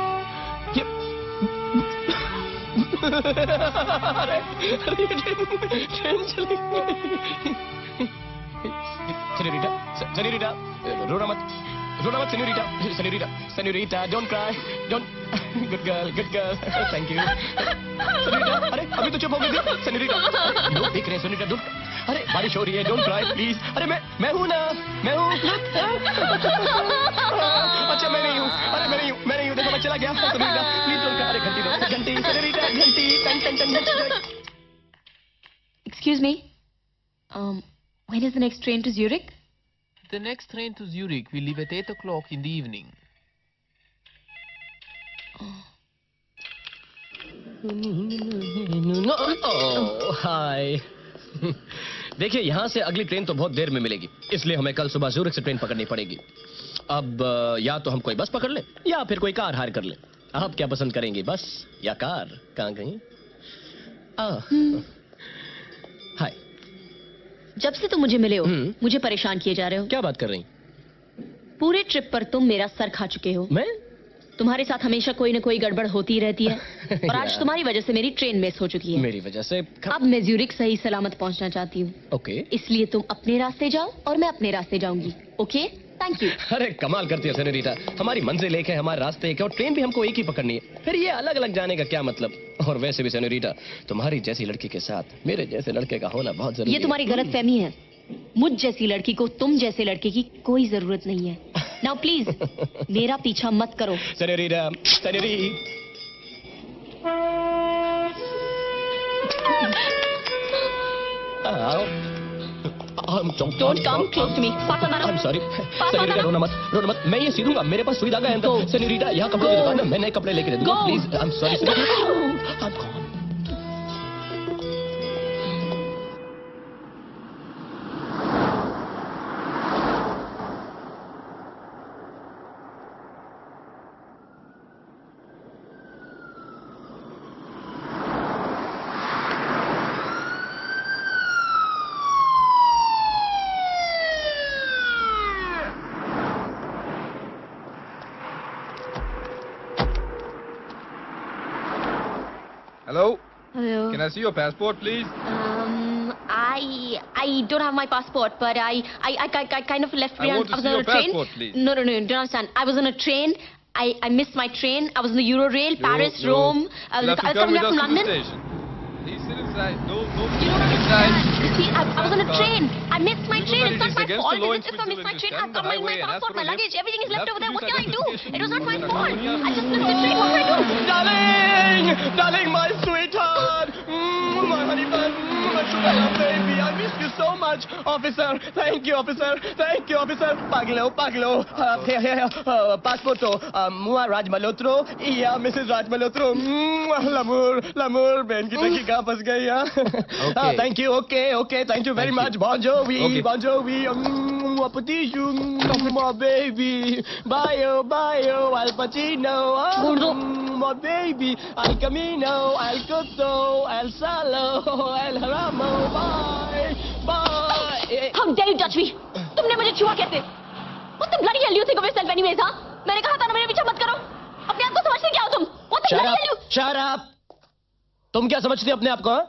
अरे ट्रेन चली गई। सेनोरिटा, रोना मत senorita, don't cry, don't, good girl, thank you। Senorita, अरे अभी तो चुप हो गई थी। सेनोरिटा, लोग देख रहे हैं। सेनोरिटा, don't, अरे बारिश हो रही है, don't cry please। अरे मैं हूँ ना, मैं हूँ। अच्छा मैं नहीं हूँ, देखो मैं चला गया। Senorita please don't cry। अरे घंटी, सेनोरिटा, घंटी। Excuse me. When is the next train to Zurich? The next train to Zurich will leave at 8 o'clock in the evening. हाय। देखिए, यहाँ से अगली ट्रेन तो बहुत देर में मिलेगी, इसलिए हमें कल सुबह ज़ूरिख से ट्रेन पकड़नी पड़ेगी। अब या तो हम कोई बस पकड़ लें या फिर कोई कार हायर कर लें। आप क्या पसंद करेंगे, बस या कार? कहाँ गई? हाय। जब से तुम मुझे मिले हो, मुझे परेशान किए जा रहे हो। क्या बात कर रही? पूरे ट्रिप पर तुम मेरा सर खा चुके हो। मैं? तुम्हारे साथ हमेशा कोई न कोई गड़बड़ होती रहती है और आज तुम्हारी वजह से मेरी ट्रेन मिस हो चुकी है। मेरी वजह से? अब मैं ज़्यूरिख सही सलामत पहुंचना चाहती हूँ। ओके। इसलिए तुम अपने रास्ते जाओ और मैं अपने रास्ते जाऊंगी। Okay, thank you. अरे कमाल करती है सेनोरिटा, हमारी मंजिल एक है, हमारे रास्ते एक है और ट्रेन भी हमको एक ही पकड़नी है। फिर ये अलग अलग जाने का क्या मतलब? और वैसे भी सेनोरिटा, तुम्हारी जैसी लड़की के साथ मेरे जैसे लड़के का होना बहुत जरूरी है। ये तुम्हारी गलतफहमी है। मुझ जैसी लड़की को तुम जैसे लड़के की कोई जरूरत नहीं है। नाउ प्लीज मेरा पीछा मत करो। Senorita, Don't come close to me. Pasa मारो। I'm sorry. सेनोरिटा, रोना मत। मैं ये सीधूंगा, मेरे पास सुई धागा है। सेनोरिटा, यहाँ कपड़े की दुकान है, मैं नए कपड़े लेके दे दूंगा। Please, I'm sorry senorita. I'm gone. Hello? Hello. Can I see your passport, please? I don't have my passport, but I kind of left I want to see your passport, please. No, you don't understand. I was on a train. I missed my train. I was on the Eurorail, Paris, Rome. I was coming back from London. Station. Please sit in guys. No, no, You don't guys. understand. You see, I was on a Stand train. I missed my train. It's not my against fault. the law It's just I missed my in train. Switzerland. I've got my Highway and passport, as my per luggage. Everything is left left over there. What can I do? police It was not my identification. fault. I just missed the Yeah. train. What can I do? Darling, my sweetheart, my honey bun, my sugar baby, I miss you so much, officer. Thank you, officer. Thank you, officer. Paglo, here, passport to Mua Raj Malhotra. Yeah, Mrs. Raj Malhotra. L'amour, बहन की टकी कहाँ फंस गई यार? Thank you, okay, thank you very much. Bon Jovi, Mon petit chou, my baby. Bye, Al Pacino. My baby, Al Camino, Al Cotto, Al Salo, Al Haramo. Bye. How dare you touch me? तुमने मुझे छुआ कैसे? What's the bloody hell you think of yourself anyways, हाँ? मैंने कहा था ना मेरे पीछे मत करो. अपने आप को समझते क्या हो तुम? What the bloody hell you? Shut up. तुम क्या समझती हो अपने आप को? हाँ?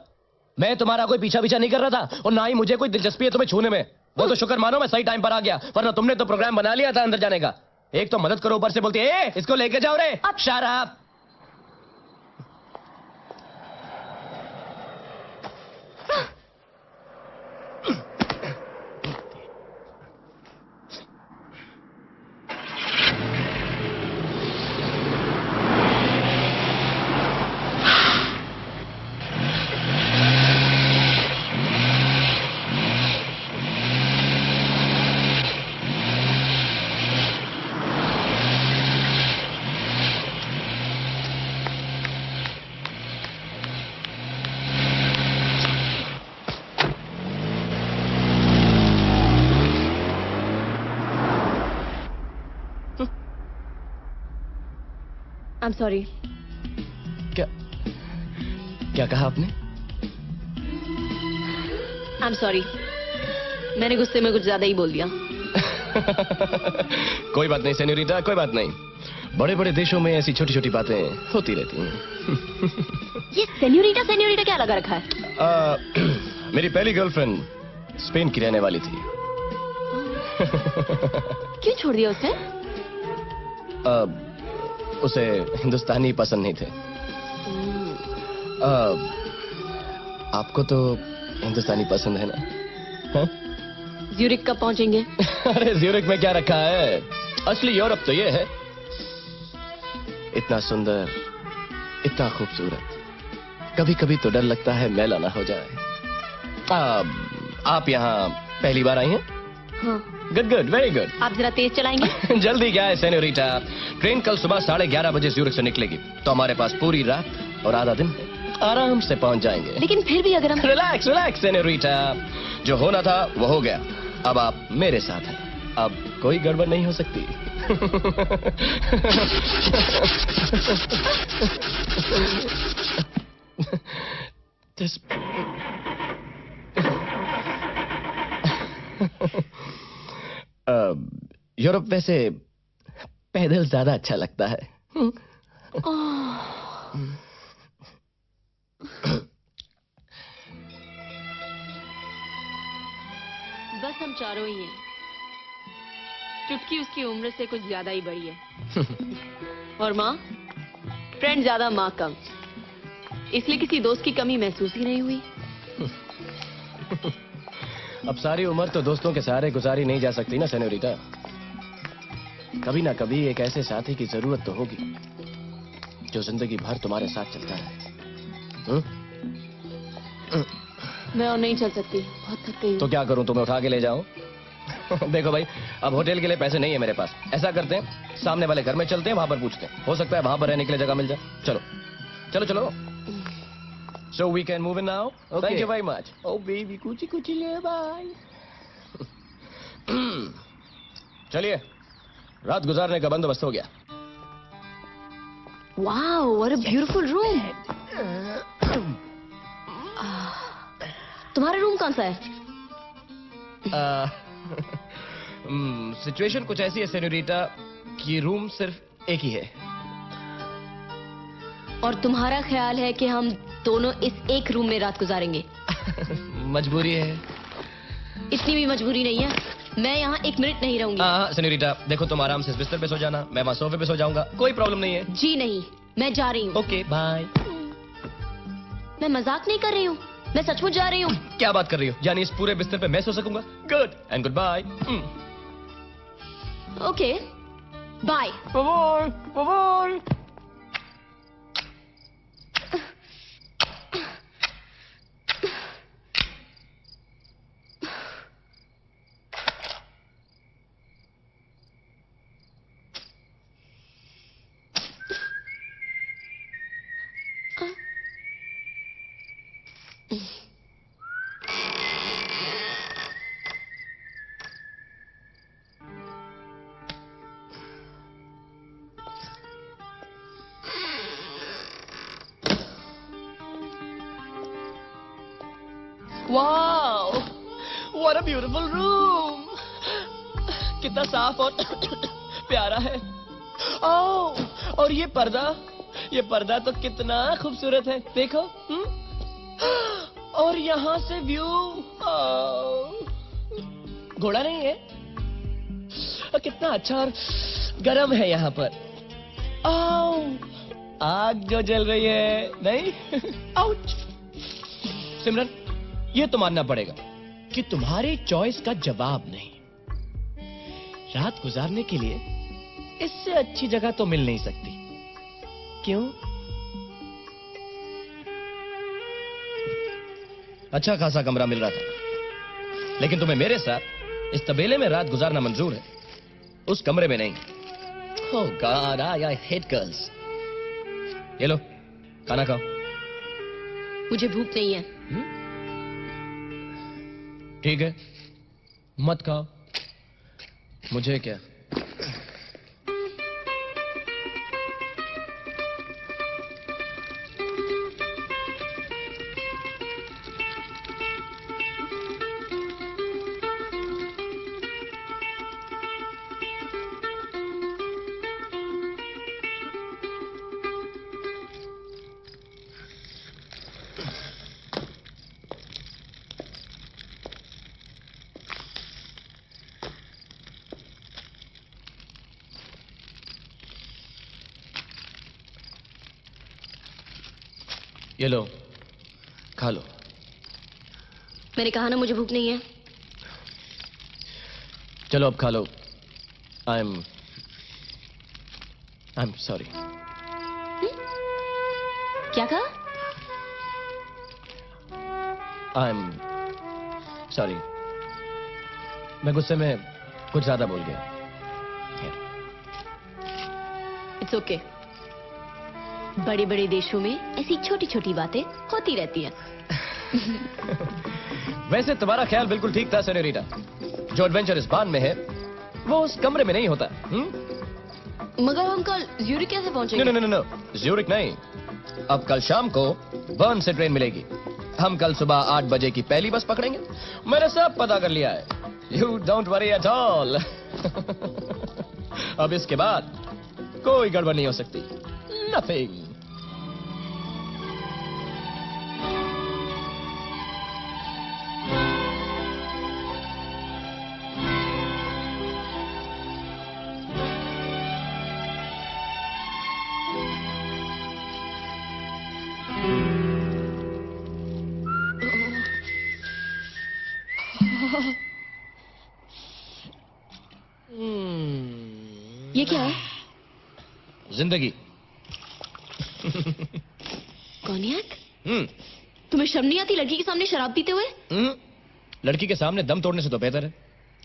मैं तुम्हारा कोई पीछा नहीं कर रहा था और ना ही मुझे कोई दिलचस्पी है तुम्हें छूने में. वो तो शुक्र मानो मैं सही टाइम पर आ गया, वरना तुमने तो प्रोग्राम बना लिया था अंदर जाने का. एक तो मदद करो, ऊपर से बोलती है इसको लेके जाओ रे. अब शट अप. I'm sorry. क्या कहा आपने? I'm sorry. मैंने गुस्से में कुछ ज्यादा ही बोल दिया. कोई बात नहीं सेन्योरिटा, कोई बात नहीं. बड़े देशों में ऐसी छोटी बातें होती रहती हैं. ये सेन्योरिटा क्या लगा रखा है? मेरी पहली गर्लफ्रेंड स्पेन की रहने वाली थी. क्यों छोड़ दिया उसे? उसे हिंदुस्तानी पसंद नहीं थे. आपको तो हिंदुस्तानी पसंद है ना? हाँ? ज्यूरिक कब पहुंचेंगे? अरे ज्यूरिक में क्या रखा है? असली यूरोप तो ये है. इतना सुंदर, इतना खूबसूरत. कभी तो डर लगता है मैला ना हो जाए. आप यहाँ पहली बार आई हैं? हाँ. Good, very good. आप जरा तेज चलाएंगे? जल्दी क्या है सेन्योरिटा? ट्रेन कल सुबह 11:30 बजे ज्यूरिक से निकलेगी, तो हमारे पास पूरी रात और आधा दिन आराम से पहुंच जाएंगे. लेकिन फिर भी अगर हम... रिलैक्स सेन्योरिटा. जो होना था वो हो गया. अब आप मेरे साथ हैं. अब कोई गड़बड़ नहीं हो सकती. यूरोप वैसे पैदल ज्यादा अच्छा लगता है. बस हम चारों ही हैं. चुटकी उसकी उम्र से कुछ ज्यादा ही बड़ी है. और माँ? फ्रेंड ज्यादा, माँ कम. इसलिए किसी दोस्त की कमी महसूस ही नहीं हुई. अब सारी उम्र तो दोस्तों के सहारे गुजारी नहीं जा सकती ना सेन्योरिटा. कभी ना कभी एक ऐसे साथी की जरूरत तो होगी जो जिंदगी भर तुम्हारे साथ चलता है. मैं और नहीं चल सकती, बहुत थक गई हूँ. तो क्या करूं, तुम्हें उठा के ले जाऊं? देखो भाई, अब होटल के लिए पैसे नहीं है मेरे पास. ऐसा करते हैं, सामने वाले घर में चलते हैं, वहां पर पूछते हैं. हो सकता है वहां पर रहने के लिए जगह मिल जाए. चलो. So we can move in now. Okay. Thank you very much. Oh baby, कुछ ले बाय. चलिए, रात गुजारने का बंदोबस्त हो गया. Wow, what a beautiful room. तुम्हारा रूम कौन सा है? सिचुएशन कुछ ऐसी है सेन्योरिटा कि रूम सिर्फ एक ही है. और तुम्हारा ख्याल है कि हम दोनों इस एक रूम में रात गुजारेंगे? मजबूरी है. इतनी भी मजबूरी नहीं है. मैं यहाँ 1 मिनट नहीं रहूंगी. सेन्योरिटा, देखो तुम आराम से इस बिस्तर पे सो जाना, मैं वहाँ सोफे पे सो जाऊंगा. कोई प्रॉब्लम नहीं है. जी नहीं, मैं जा रही हूँ. Okay, bye. मैं मजाक नहीं कर रही हूँ. मैं सचमुच जा रही हूँ। क्या बात कर रही हो? यानी इस पूरे बिस्तर पे मैं सो सकूंगा? Good and good bye. Okay bye. Bye bye. Wow, what a beautiful room. कितना साफ और प्यारा है। ओह, और ये पर्दा तो कितना खूबसूरत है, देखो। और यहाँ से व्यू, घोड़ा नहीं है। कितना अच्छा और गर्म है यहाँ पर। ओह, आग जो जल रही है, नहीं? आउच। सिमरन, ये तो मानना पड़ेगा कि तुम्हारी चॉइस का जवाब नहीं। रात गुजारने के लिए इससे अच्छी जगह तो मिल नहीं सकती। क्यों? अच्छा खासा कमरा मिल रहा था, लेकिन तुम्हें मेरे साथ इस तबेले में रात गुजारना मंजूर है, उस कमरे में नहीं। ओह गॉड, आई हेट गर्ल्स। ये लो, खाना खाओ। मुझे भूख नहीं है। ठीक है, मत खाओ, मुझे क्या। ये लो, खा लो। मैंने कहा ना मुझे भूख नहीं है। चलो अब खा लो। I am sorry. क्या कहा? आई एम सॉरी, मैं गुस्से में कुछ ज्यादा बोल गया। It's okay. बड़े बड़े देशों में ऐसी छोटी छोटी बातें होती रहती हैं। वैसे तुम्हारा ख्याल बिल्कुल ठीक था सेनोरिटा। जो एडवेंचर इस बान में है वो उस कमरे में नहीं होता। मगर हम कल ज्यूरिक कैसे पहुंचेंगे? नो, ज्यूरिक नहीं। अब कल शाम को बर्न से ट्रेन मिलेगी। हम कल सुबह 8 बजे की पहली बस पकड़ेंगे। मैंने सब पता कर लिया है। You don't worry at all. अब इसके बाद कोई गड़बड़ नहीं हो सकती। नथिंग। ये क्या है? जिंदगी। कॉन्याक? तुम्हें शर्म नहीं आती लड़की के सामने शराब पीते हुए? लड़की के सामने दम तोड़ने से तो बेहतर है।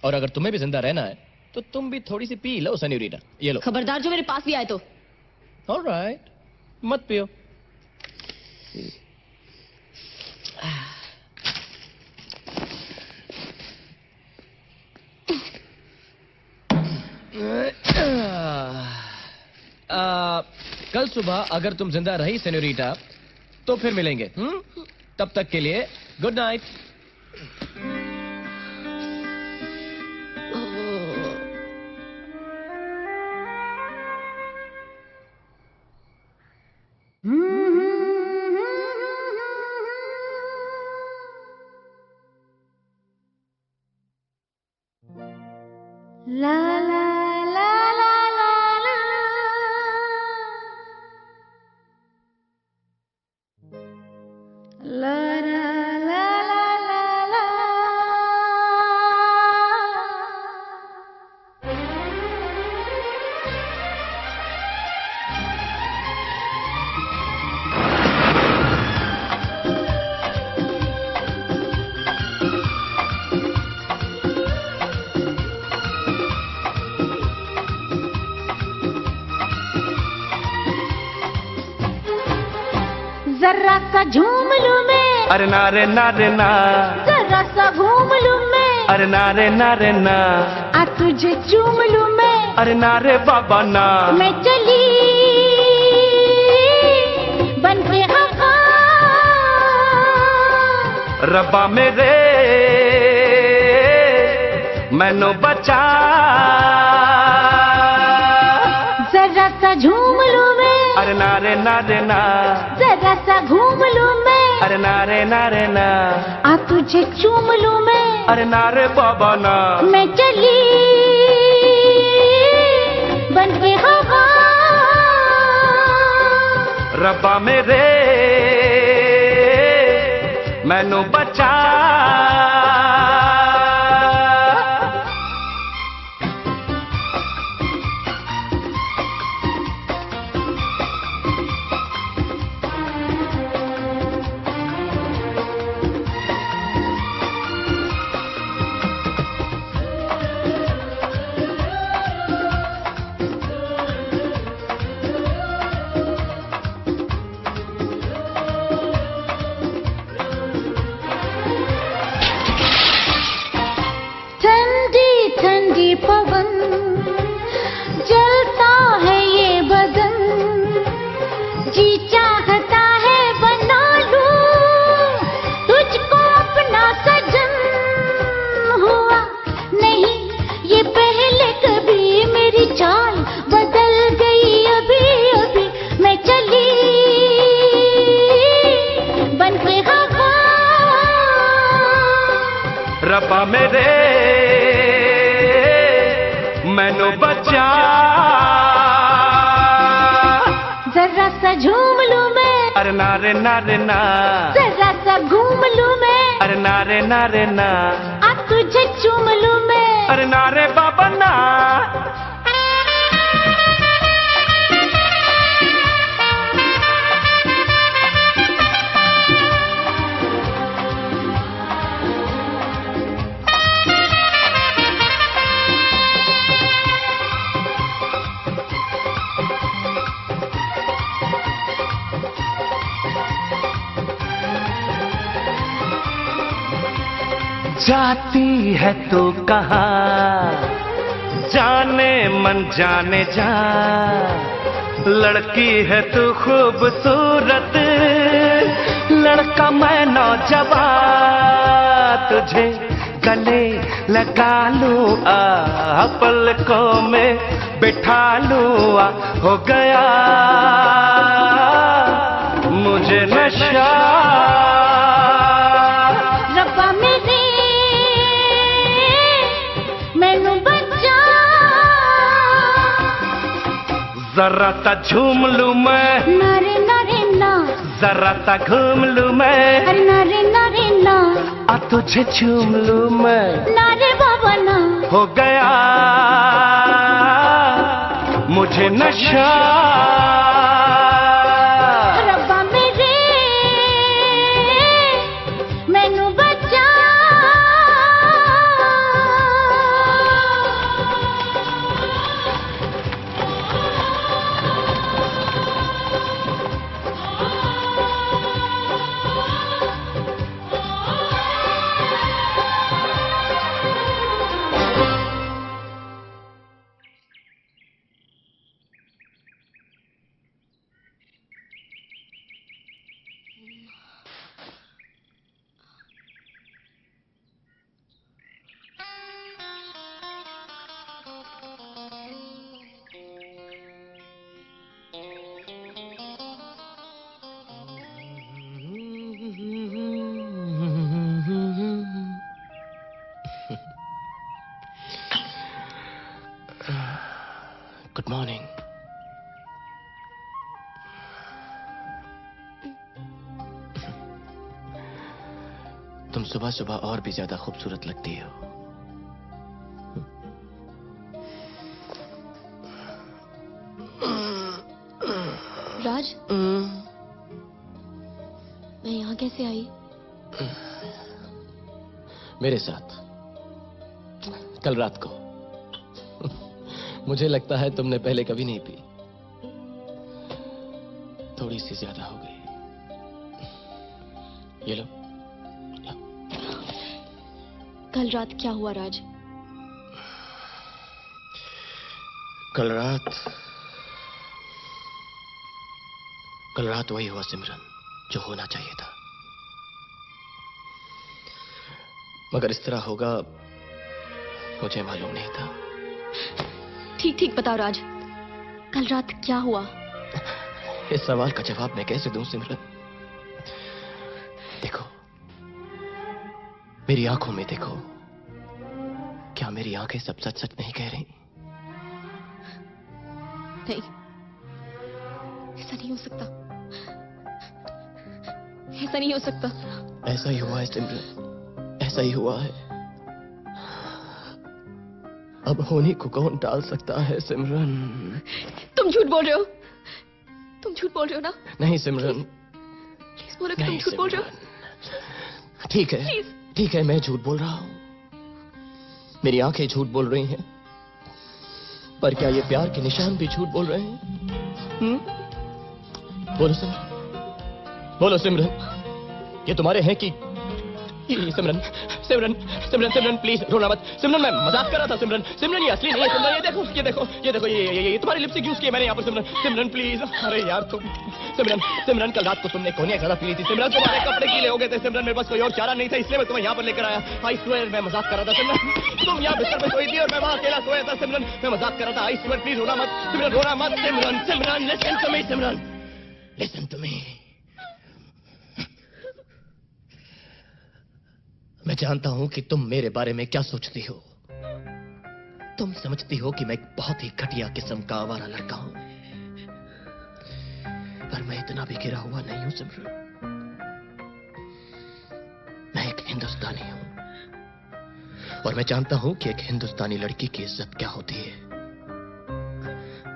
और अगर तुम्हें भी जिंदा रहना है तो तुम भी थोड़ी सी पी लो सेनोरिटा। ये लो। खबरदार जो मेरे पास भी आए तो। ऑलराइट, मत पियो। कल सुबह अगर तुम जिंदा रही सेनोरिटा तो फिर मिलेंगे। तब तक के लिए गुड नाइट। ला ला ला ला ला ला ला जरा सा झूम लूं मैं, अरे नारे नारे ना, जरा सा घूम लूं मैं, अरे नारे नारे ना, आ तुझे चूम लूं मैं, अरे नारे बाबा ना, मैं चली बन के हवा, रब्बा मेरे मैनू बचा, जरा सा झूम लूं मैं, अरे नारे नारे ना, जरा सा घूम लूं मैं, अरे नारे नारे ना, आ तुझे चूम लूं मैं, अरे नारे बाबा ना, मैं चली बन के हवा, रब्बा मेरे मैनू बचा। पवन जलता है ये बदन, जी चाहता है बना लूं तुझको अपना सजन, हुआ नहीं ये पहले कभी, मेरी चाल बदल गई अभी अभी, मैं चली बन के हवा, रब्बा मेरे मैनू बचा, जरा सा झूम लूं मैं, अरे नारे नारे ना, जरा सा घूम लूं मैं, अरे नारे नारे ना, आ तुझे चूम लूं मैं, अरे नारे बाबा ना, जाती है तो कहाँ जाने मन जाने जा, लड़की है तू खूबसूरत, लड़का मैं नौजवान, तुझे गले लगा लूं आ, पलकों में बिठा लूं आ, हो गया मुझे नशा, रब्बा मेरे मैनू बचा, जरा सा झूम लूं मैं, नारे नारे ना, जरा सा घूम लूं मैं, अरे नारे नारे ना, आ तुझे चूम लूं मैं, नारे बाबा ना, हो गया मुझे नशा, रब्बा मेरे मैनू बचा, गुड मॉर्निंग। तुम सुबह सुबह और भी ज्यादा खूबसूरत लगती हो। राज, मैं यहाँ कैसे आई? मेरे साथ कल रात को। मुझे लगता है तुमने पहले कभी नहीं पी, थोड़ी सी ज्यादा हो गई। ये लो। कल रात क्या हुआ राज? कल रात वही हुआ सिमरन जो होना चाहिए था, मगर इस तरह होगा मुझे मालूम नहीं था। ठीक ठीक बताओ राज, कल रात क्या हुआ? इस सवाल का जवाब मैं कैसे दूं सिमरन? देखो, मेरी आंखों में देखो। क्या मेरी आंखें सब सच सच नहीं कह रही? नहीं, ऐसा नहीं हो सकता, ऐसा नहीं हो सकता। ऐसा ही हुआ है सिमरन, ऐसा ही हुआ है। अब होने को कौन टाल सकता है सिमरन? तुम झूठ बोल रहे हो, तुम झूठ बोल रहे हो ना? नहीं सिमरन, प्लीज बोलो कि तुम झूठ बोल रहे हो। ठीक है, ठीक है, मैं झूठ बोल रहा हूं, मेरी आंखें झूठ बोल रही हैं, पर क्या ये प्यार के निशान भी झूठ बोल रहे हैं? बोलो सिमरन, बोलो सिमरन, ये तुम्हारे हैं कि? सिमरन सिमरन सिमरन सिमरन प्लीज रोना मत। सिमरन मैं मजाक कर रहा था सिमरन, सिमरन ये असली नहीं है सिमरन। ये देखो ये देखो ये देखो, ये तुम्हारी लिपस्टिक यूज की है मैंने यहाँ पर सिमरन। सिमरन प्लीज, अरे यार तुम सिमरन, सिमरन कल रात को तुमने कोनिया ज्यादा पी ली थी सिमरन, तुम्हारे कपड़े गीले हो गए थे सिमरन, मेरे पास कोई और चारा नहीं था, इसलिए मैं तुम्हें यहाँ पर लेकर आया। आई स्वेयर मैं मजाक कर रहा था सिमरन, तुम यहाँ बिस्तर में सोई थी और मैं वहाँ अकेला सोया था सिमरन, मैं मजाक कर रहा था। आई स्वेयर प्लीज रोना मत सिमरन, रोना मत Simran. Simran listen to me Simran, listen to me. मैं जानता हूं कि तुम मेरे बारे में क्या सोचती हो। तुम समझती हो कि मैं एक बहुत ही घटिया किस्म का आवारा लड़का हूं, पर मैं इतना भी गिरा हुआ नहीं हूं सिमरन। मैं एक हिंदुस्तानी हूं और मैं जानता हूं कि एक हिंदुस्तानी लड़की की इज्जत क्या होती है।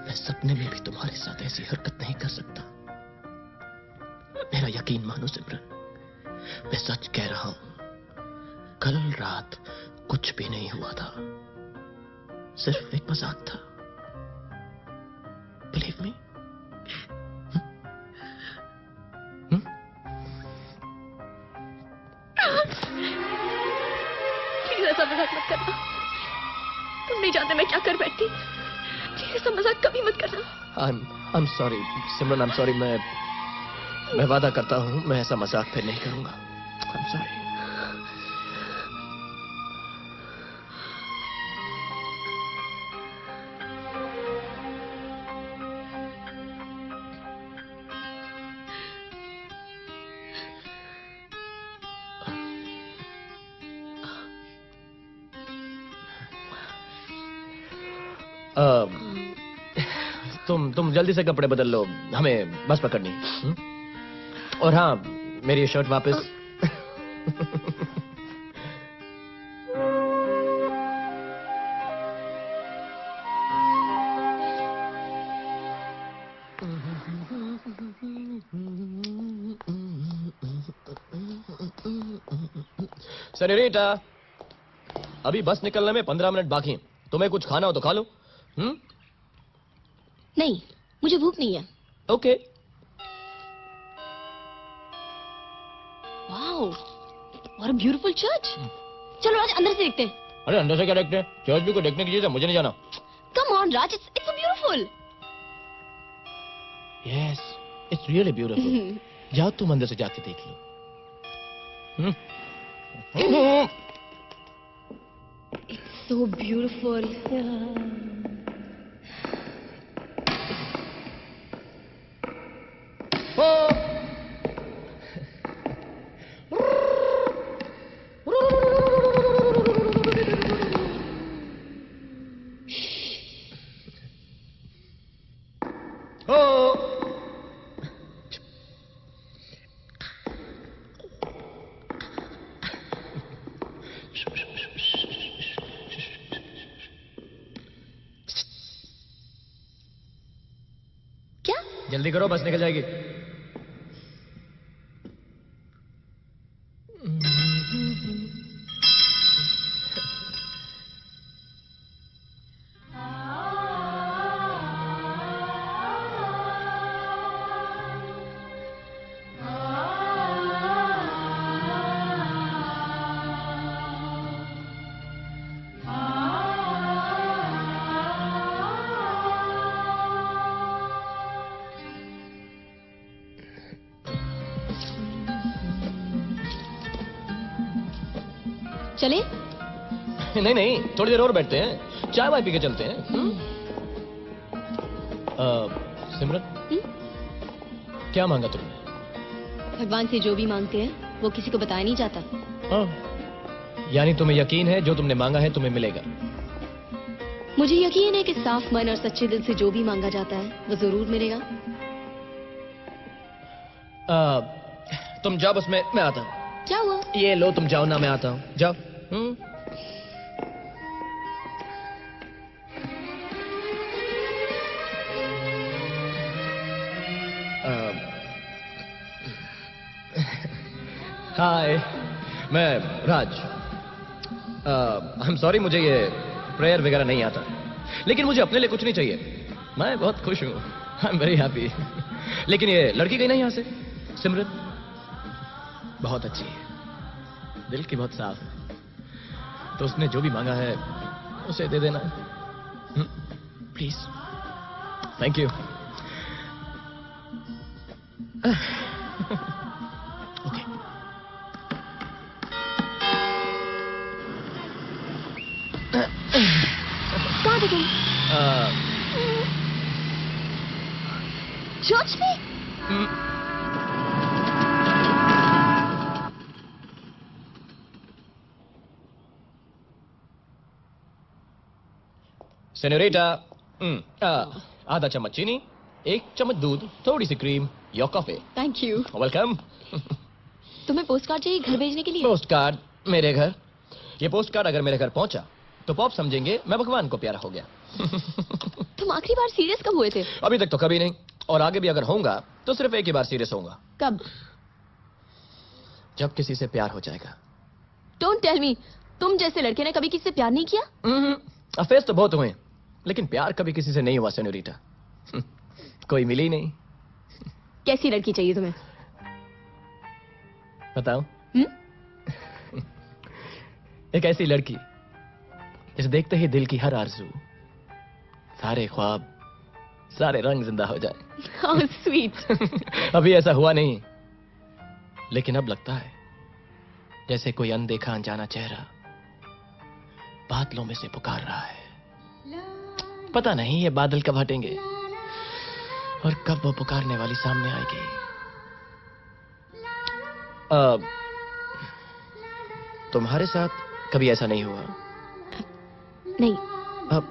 मैं सपने में भी तुम्हारे साथ ऐसी हरकत नहीं कर सकता। मेरा यकीन मानो सिमरन, मैं सच कह रहा हूं, कल रात कुछ भी नहीं हुआ था, सिर्फ एक मजाक था। Believe me. प्लीज ऐसा मजाक मत करना, तुम नहीं जानते मैं क्या कर बैठती। प्लीज ऐसा मजाक कभी मत करना। I'm sorry Simran, I'm sorry। मैं वादा करता हूं मैं ऐसा मजाक फिर नहीं करूंगा। I'm sorry। तुम जल्दी से कपड़े बदल लो, हमें बस पकड़नी। और हाँ, मेरी ये शर्ट वापस। सेनोरिटा, अभी बस निकलने में 15 मिनट बाकी हैं। तुम्हें कुछ खाना हो तो खा लो। नहीं, मुझे भूख नहीं है। Okay. Wow, what a beautiful church. चलो राज अंदर से देखते हैं। अरे अंदर से क्या देखते हैं? चर्च भी को देखने की चीज है, मुझे नहीं जाना। Come on Raj, it's beautiful. Yes, it's really beautiful. जाओ तुम अंदर से जाके देख लो। It's so beautiful. जल्दी करो, बस निकल जाएगी। चले? नहीं नहीं, थोड़ी देर और बैठते हैं, चाय वाय पी के चलते हैं। सिमरन, क्या मांगा तुमने? भगवान से जो भी मांगते हैं वो किसी को बताया नहीं जाता। यानी तुम्हें यकीन है जो तुमने मांगा है तुम्हें मिलेगा? मुझे यकीन है कि साफ मन और सच्चे दिल से जो भी मांगा जाता है वो जरूर मिलेगा। तुम जाओ, बस मैं आता हूँ। क्या हुआ? ये लो, तुम जाओ ना, मैं आता हूँ, जाओ। हाय, मैं राज। आई एम सॉरी, मुझे ये प्रेयर वगैरह नहीं आता, लेकिन मुझे अपने लिए कुछ नहीं चाहिए। मैं बहुत खुश हूँ, आई एम वेरी हैप्पी। लेकिन ये लड़की गई ना यहाँ से, सिमरन बहुत अच्छी है, दिल की बहुत साफ है, तो उसने जो भी मांगा है उसे दे देना प्लीज। Thank you. ओके। कहाँ थे तुम? चर्च में? सेनोरिटा, आधा चम्मच चीनी, 1 चम्मच दूध, थोड़ी सी cream, your coffee. Thank you. Welcome. तुम्हें पोस्ट कार्ड चाहिए घर भेजने के लिए? पोस्ट कार्ड मेरे घर? ये पोस्ट कार्ड अगर मेरे घर पहुंचा तो पॉप समझेंगे मैं भगवान को प्यारा हो गया। तुम आखिरी बार सीरियस कब हुए थे? अभी तक तो कभी नहीं, और आगे भी अगर होऊंगा तो सिर्फ एक ही बार सीरियस होऊंगा। कब? जब किसी से प्यार हो जाएगा। डोंट टेल मी, तुम जैसे लड़के ने कभी किसी से प्यार नहीं किया? अफेयर्स तो बहुत हुए, लेकिन प्यार कभी किसी से नहीं हुआ सेनोरिटा। कोई मिली नहीं। कैसी लड़की चाहिए तुम्हें? बताओ। एक ऐसी लड़की जिसे देखते ही दिल की हर आरज़ू, सारे ख्वाब, सारे रंग जिंदा हो जाए। How sweet। अभी ऐसा हुआ नहीं, लेकिन अब लगता है जैसे कोई अनदेखा अनजाना चेहरा बादलों में से पुकार रहा है। पता नहीं ये बादल कब हटेंगे और कब वो पुकारने वाली सामने आएगी। तुम्हारे साथ कभी ऐसा नहीं हुआ? नहीं। अब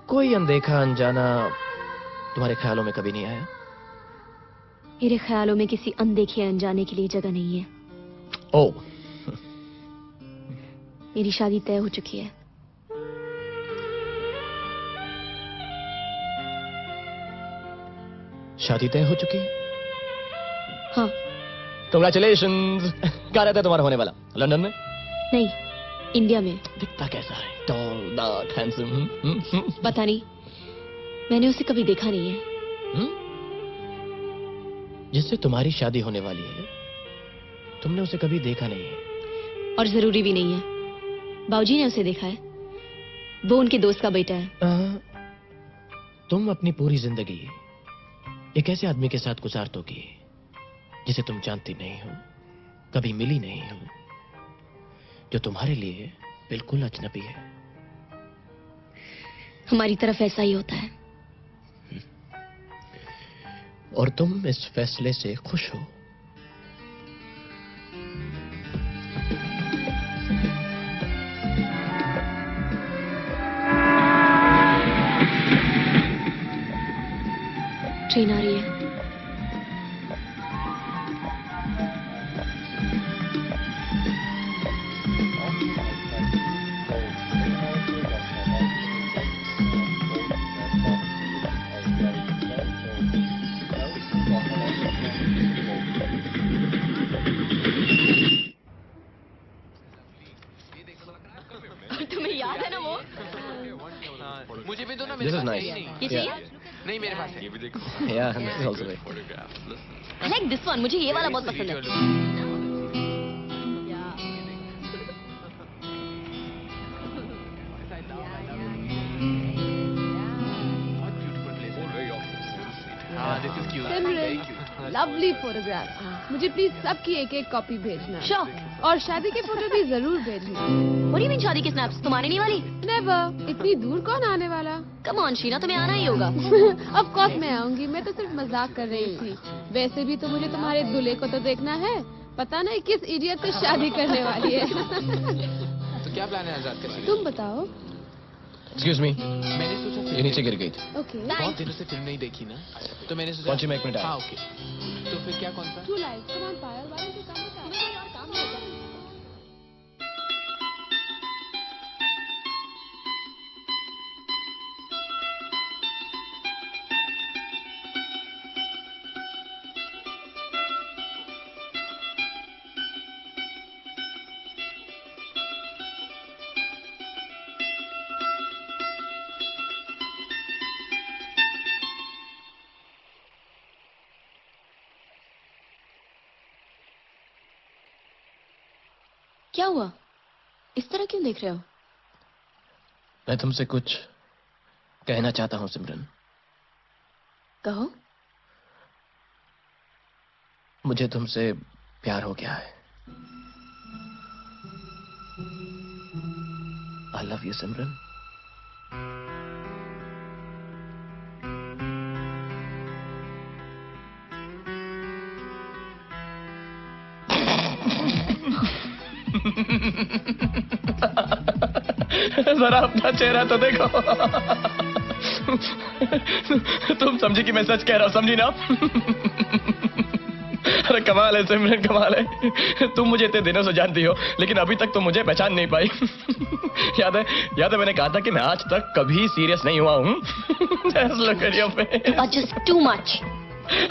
कोई अनदेखा अनजाना तुम्हारे ख्यालों में कभी नहीं आया? मेरे ख्यालों में किसी अनदेखे अनजाने के लिए जगह नहीं है। ओ। मेरी शादी तय हो चुकी है। शादी तय हो चुकी है? हाँ। Congratulations। कहाँ रहता है तुम्हारा होने वाला? लंदन में? नहीं, इंडिया में। दिखता कैसा है? Tall, dark, handsome? पता नहीं, मैंने उसे कभी देखा नहीं है। जिससे तुम्हारी शादी होने वाली है, तुमने उसे कभी देखा नहीं है? और जरूरी भी नहीं है, बाबूजी ने उसे देखा है, वो उनके दोस्त का बेटा है। तुम अपनी पूरी जिंदगी एक ऐसे आदमी के साथ गुजार दोगी जिसे तुम जानती नहीं हो, कभी मिली नहीं हो, जो तुम्हारे लिए बिल्कुल अजनबी है। हमारी तरफ ऐसा ही होता है। और तुम इस फैसले से खुश हो? ट्रेन आ रही है। तुम्हें याद है ना वो? मुझे भी दो ना। This is nice. ये चाहिए? नहीं, मेरे पास है। ये भी देखो। Yeah, this is also great. I like this one, मुझे ये वाला बहुत पसंद है। सिमरन, लवली फोटोग्राफ। मुझे प्लीज सबकी एक एक कॉपी भेजना। Sure. और शादी के फोटो भी जरूर भेजना। What do you mean शादी के स्नैप्स? तुम आने नहीं वाली? नेवर, इतनी दूर कौन आने वाला? Come on शीना, तुम्हें आना ही होगा। ऑफ कोर्स मैं आऊंगी, मैं तो सिर्फ मजाक कर रही थी। वैसे भी तो मुझे तुम्हारे दूल्हे को तो देखना है, पता नहीं किस इडियट से शादी करने वाली है। तो क्या प्लान है आजाद का? तुम बताओ। Excuse me, मैंने सोचा ये नीचे गिर गई थी। ओके। बहुत दिनों से फिल्म नहीं देखी ना, तो मैंने सोचा। पहुंची मैं 1 मिनट आया। हाँ ओके। तो फिर क्या कौन सा? Two lives, come on Payal, why don't you come with us? तुम्हें कोई और काम नहीं होगा? क्या हुआ? इस तरह क्यों देख रहे हो? मैं तुमसे कुछ कहना चाहता हूँ सिमरन। कहो। मुझे तुमसे प्यार हो गया है। आई लव यू सिमरन। जरा अपना चेहरा तो देखो। तुम समझी कि मैं सच कह रहा हूं, समझी ना? अरे कमाल है सिमरन, कमाल है। तुम मुझे इतने दिनों से जानती हो, लेकिन अभी तक तुम मुझे पहचान नहीं पाई। याद है मैंने कहा था कि मैं आज तक कभी सीरियस नहीं हुआ हूँ। Just too much.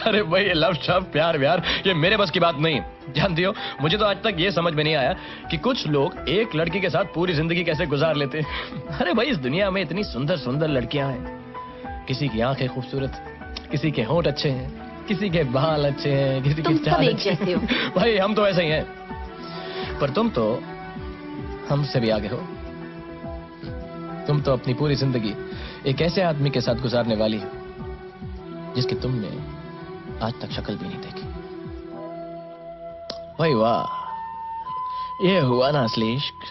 अरे भाई ये लव शव प्यार व्यार ये मेरे बस की बात नहीं। जानती हो, मुझे तो आज तक ये समझ में नहीं आया कि कुछ लोग एक लड़की के साथ पूरी जिंदगी कैसे गुजार लेते हैं। अरे भाई इस दुनिया में इतनी सुंदर सुंदर लड़कियां हैं। किसी की आंखें खूबसूरत, किसी के होंठ अच्छे हैं, किसी के बाल अच्छे हैं, किसी की चाल अच्छी है। भाई हम तो ऐसे ही हैं, पर तुम तो हमसे भी आगे हो। तुम तो अपनी पूरी जिंदगी एक ऐसे आदमी के साथ गुजारने वाली हो जिसकी तुमने आज तक शक्ल भी नहीं देखी। भाई वाह, ये हुआ ना असली इश्क।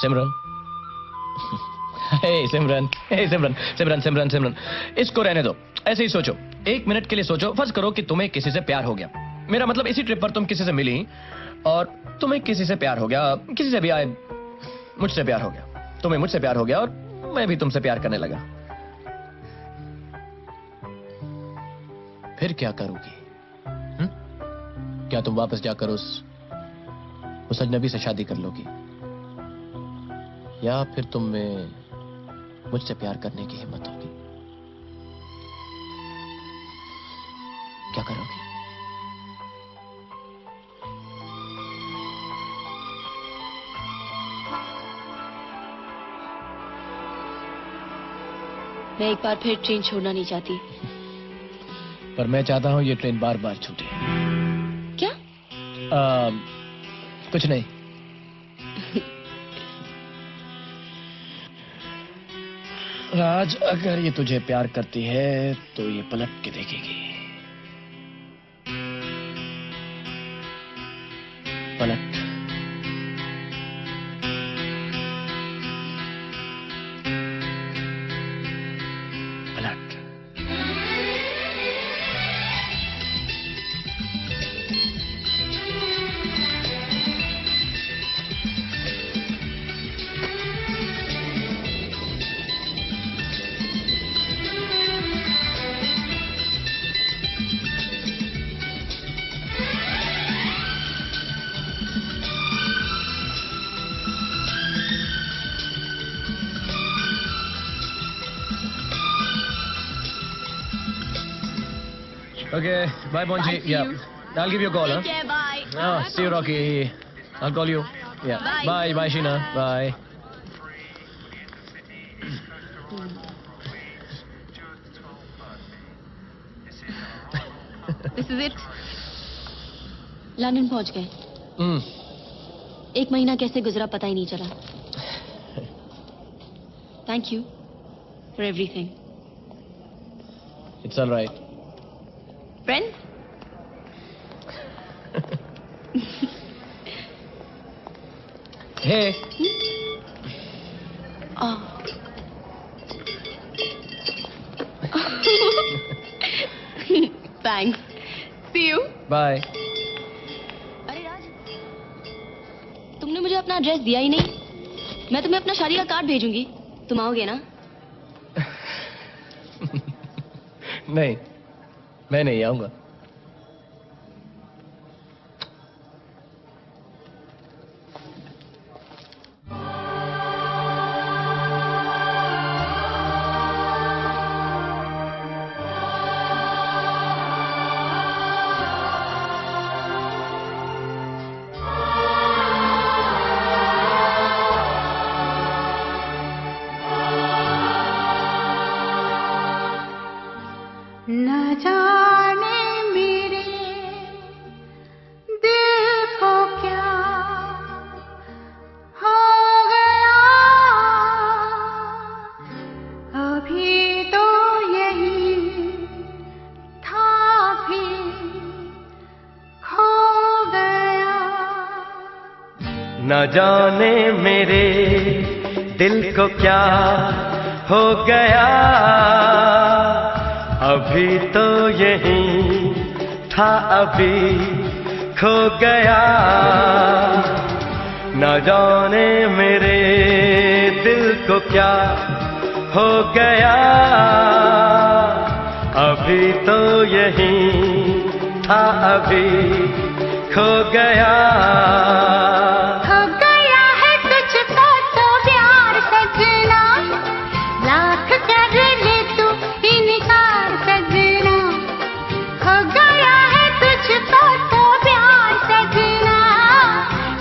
सिमरन, हे सिमरन, हे सिमरन, सिमरन सिमरन सिमरन, इसको रहने दो। ऐसे ही सोचो, 1 मिनट के लिए सोचो। फर्ज करो कि तुम्हें किसी से प्यार हो गया। मेरा मतलब इसी ट्रिप पर तुम किसी से मिली और तुम्हें किसी से प्यार हो गया, किसी से भी आए, मुझसे प्यार हो गया, तुम्हें मुझसे प्यार हो गया और मैं भी तुमसे प्यार करने लगा। फिर क्या करोगी? क्या तुम वापस जाकर उस अजनबी से शादी कर लोगी, या फिर तुम में मुझसे प्यार करने की हिम्मत होगी? क्या करोगी? मैं एक बार फिर ट्रेन छोड़ना नहीं चाहती। पर मैं चाहता हूं ये ट्रेन बार बार छूटे। क्या? कुछ नहीं। आज अगर ये तुझे प्यार करती है तो ये पलट के देखेगी। पलट। पलट। Okay, bye, Bonji. Yeah, I'll give you a call, huh? Take care, bye. Oh, see you, Rocky. I'll call you. Yeah. Bye. Bye, Sheena. Bye. This is it. London पहुंच गए। 1 महीना कैसे गुजरा पता ही नहीं चला। Thank you for everything. It's all right. Friend? Hey thanks. See you. Bye. अरे राज, तुमने मुझे अपना एड्रेस दिया ही नहीं। मैं तुम्हें अपना शादी का कार्ड भेजूंगी, तुम आओगे ना? नहीं, मैं नहीं आऊंगा। न जाने मेरे दिल को क्या हो गया, अभी तो यही था भी खो गया। न जाने मेरे दिल को क्या हो गया, अभी तो यही था अभी खो गया। न जाने मेरे दिल को क्या हो गया, अभी तो यही था अभी खो गया। हो गया है तुझको तो प्यार सजना, लाख कर ले तू इनकार सजना। हो गया है तुझको तो प्यार सजना,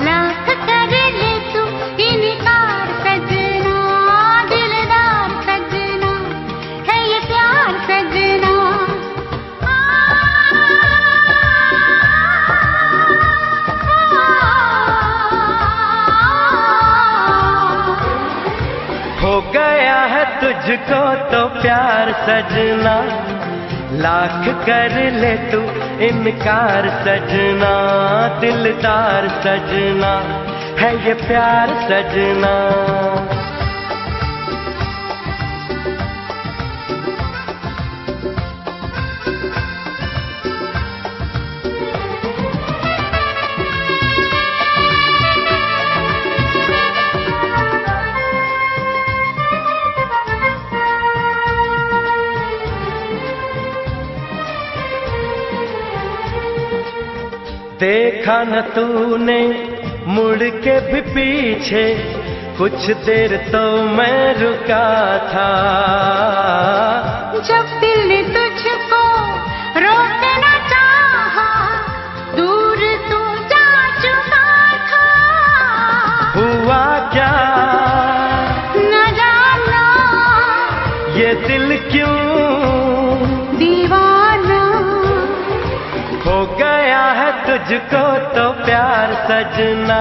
लाख कर ले तू इनकार सजना। दिलदार सजना है ये प्यार सजना। हो गया है तुझको तो प्यार सजना, लाख कर ले तू इनकार सजना। दिलदार सजना है ये प्यार सजना। देखा न तूने मुड़ के भी पीछे, कुछ देर तो मैं रुका था। जब दिल ने तुझको रोकना चाहा, दूर तू जा चुका था। हुआ क्या न जाना ये दिल क्यों दीवाना। हो गया है तुझको तो प्यार सजना,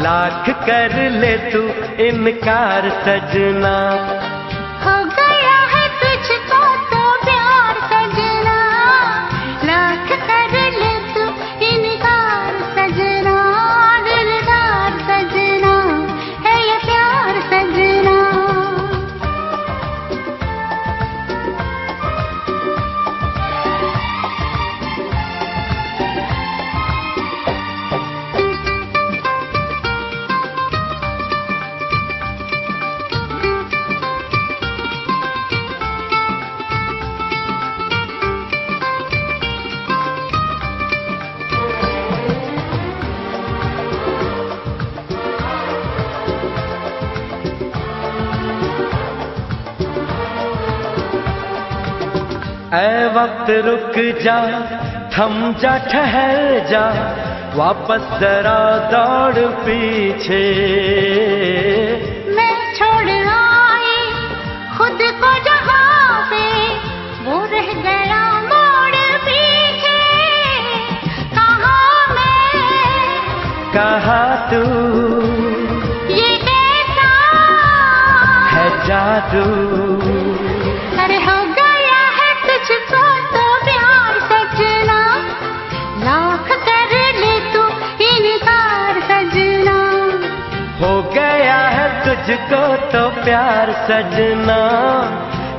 लाख कर ले तू इनकार सजना। हो गया है तुझको तो प्यार सजना, लाख कर ले तू इनकार सजना। दिलदार सजना है ये प्यार सजना। ऐ वक्त रुक जा, थम जा, ठहर जा, वापस जरा दौड़ पीछे। मैं छोड़ आई खुद को जहाँ पे, वो रह गया मोड़ पीछे। कहाँ मैं कहा तू ये कैसा है जादू। अरे हो गया है तुझको तो प्यार सजना, लाख कर ले तू इनकार सजना। तुझको तो प्यार सजना,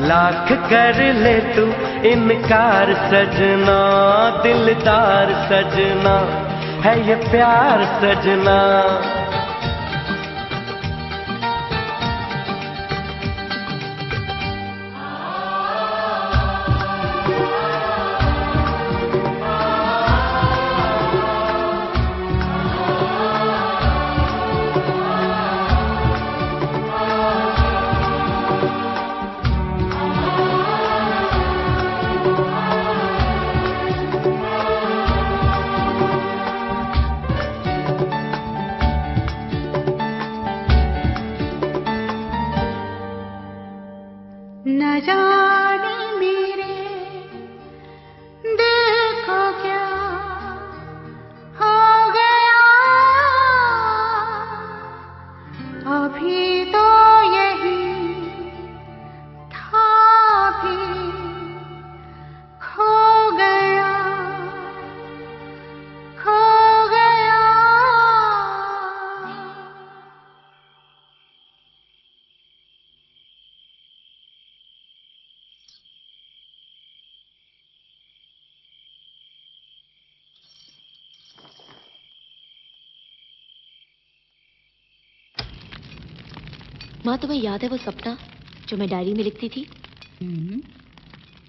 लाख कर ले तू इनकार सजना, दिलदार सजना है ये प्यार सजना। न जाने मेरे दिल को क्या हो गया, अभी तो यही था भी खो गया, खो गया। माँ, तुम्हें याद है वो सपना जो मैं डायरी में लिखती थी?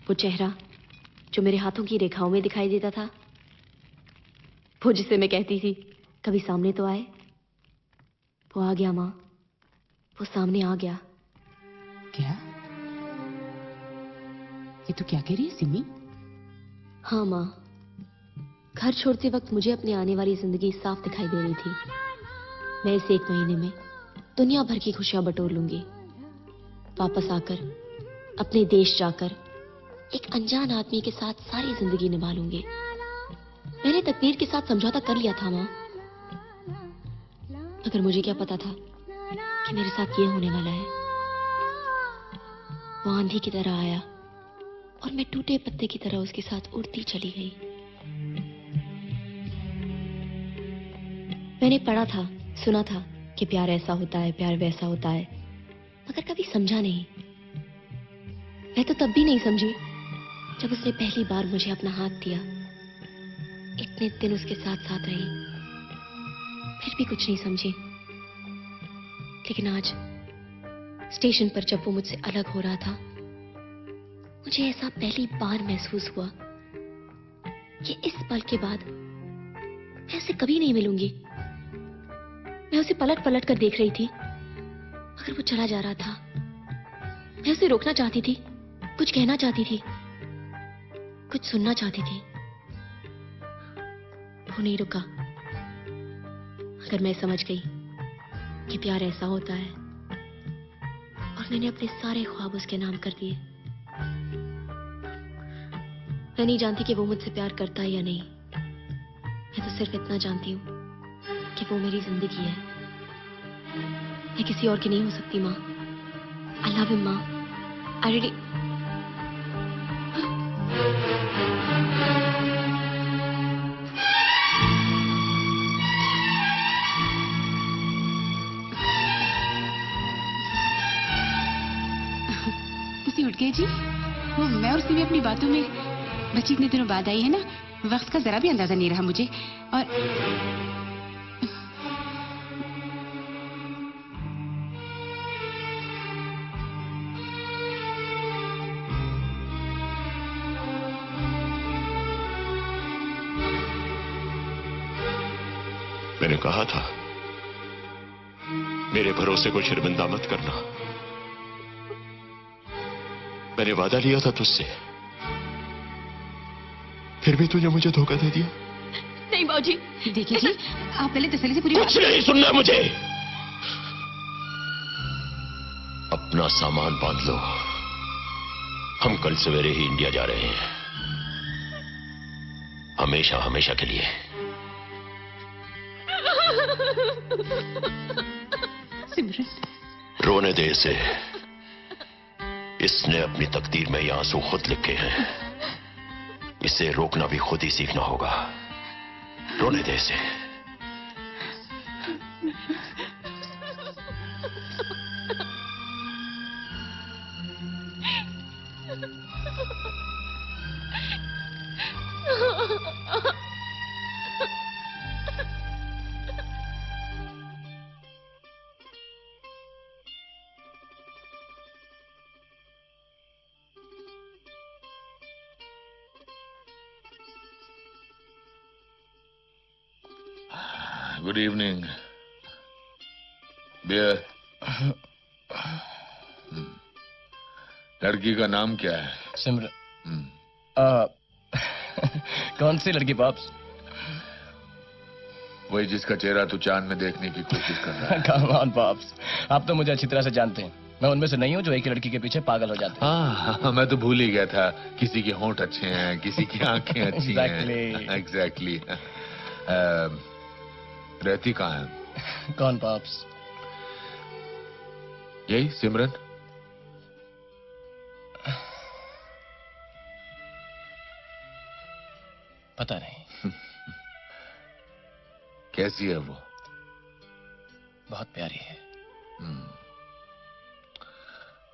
वो चेहरा जो मेरे हाथों की रेखाओं में दिखाई देता था, वो जिसे मैं कहती थी कभी सामने तो आए, वो आ गया माँ, वो सामने आ गया। क्या? ये तो क्या कह रही है सिमी? हाँ माँ, घर छोड़ते वक्त मुझे अपनी आने वाली जिंदगी साफ दिखाई दे रही थी। मैं इस 1 महीने में दुनिया भर की खुशियां बटोर लूंगी। वापस आकर अपने देश जाकर एक अनजान आदमी के साथ सारी जिंदगी निभा लूंगी। मैंने तकदीर के साथ समझौता कर लिया था माँ, मगर मुझे क्या पता था कि मेरे साथ ये होने वाला है। वो आंधी की तरह आया और मैं टूटे पत्ते की तरह उसके साथ उड़ती चली गई। मैंने पढ़ा था, सुना था कि प्यार ऐसा होता है, प्यार वैसा होता है, मगर कभी समझा नहीं। मैं तो तब भी नहीं समझी जब उसने पहली बार मुझे अपना हाथ दिया। इतने दिन उसके साथ साथ रही, फिर भी कुछ नहीं समझी। लेकिन आज स्टेशन पर जब वो मुझसे अलग हो रहा था, मुझे ऐसा पहली बार महसूस हुआ कि इस पल के बाद मैं उसे कभी नहीं मिलूंगी। मैं उसे पलट पलट कर देख रही थी, मगर वो चला जा रहा था। मैं उसे रोकना चाहती थी, कुछ कहना चाहती थी, कुछ सुनना चाहती थी। वो नहीं रुका, मगर मैं समझ गई कि प्यार ऐसा होता है, और मैंने अपने सारे ख्वाब उसके नाम कर दिए। मैं नहीं जानती कि वो मुझसे प्यार करता है या नहीं। मैं तो सिर्फ इतना जानती हूँ कि वो मेरी जिंदगी है। मैं किसी और की नहीं हो सकती माँ। I love him, माँ। I really... उसी उठ गए जी। वो मैं और सिमी अपनी बातों में बच्ची इतने दिनों बाद आई है ना, वक्त का जरा भी अंदाजा नहीं रहा मुझे। और मैंने कहा था मेरे भरोसे को शर्मिंदा मत करना। मैंने वादा लिया था तुझसे, फिर भी तूने मुझे धोखा दे दिया। नहीं बाबूजी। देखिए जी, आप पहले तसल्ली से पूरी कुछ नहीं सुनना मुझे। अपना सामान बांध लो, हम कल सवेरे ही इंडिया जा रहे हैं, हमेशा हमेशा के लिए। सिमरन, रोने दे इसे, इसने अपनी तकदीर में ये आंसू खुद लिखे हैं, इसे रोकना भी खुद ही सीखना होगा। रोने दे इसे। Good evening. बियर। लड़की का नाम क्या है? सिमरन। कौन सी लड़की पॉप्स? वही जिसका चेहरा तू चांद में देखने की कोशिश कर रहा है। कम ऑन पॉप्स, आप तो मुझे अच्छी तरह से जानते हैं। मैं उनमें से नहीं हूँ जो एक ही लड़की के पीछे पागल हो जाते हैं। हाँ, मैं तो भूल ही गया था। किसी के होंठ अच्छे हैं, किसी की आंखें अच्छी हैं। एग्जैक्टली। रहती कहाँ है? कौन पॉप्स? यही सिमरन। पता नहीं। कैसी है वो? बहुत प्यारी है।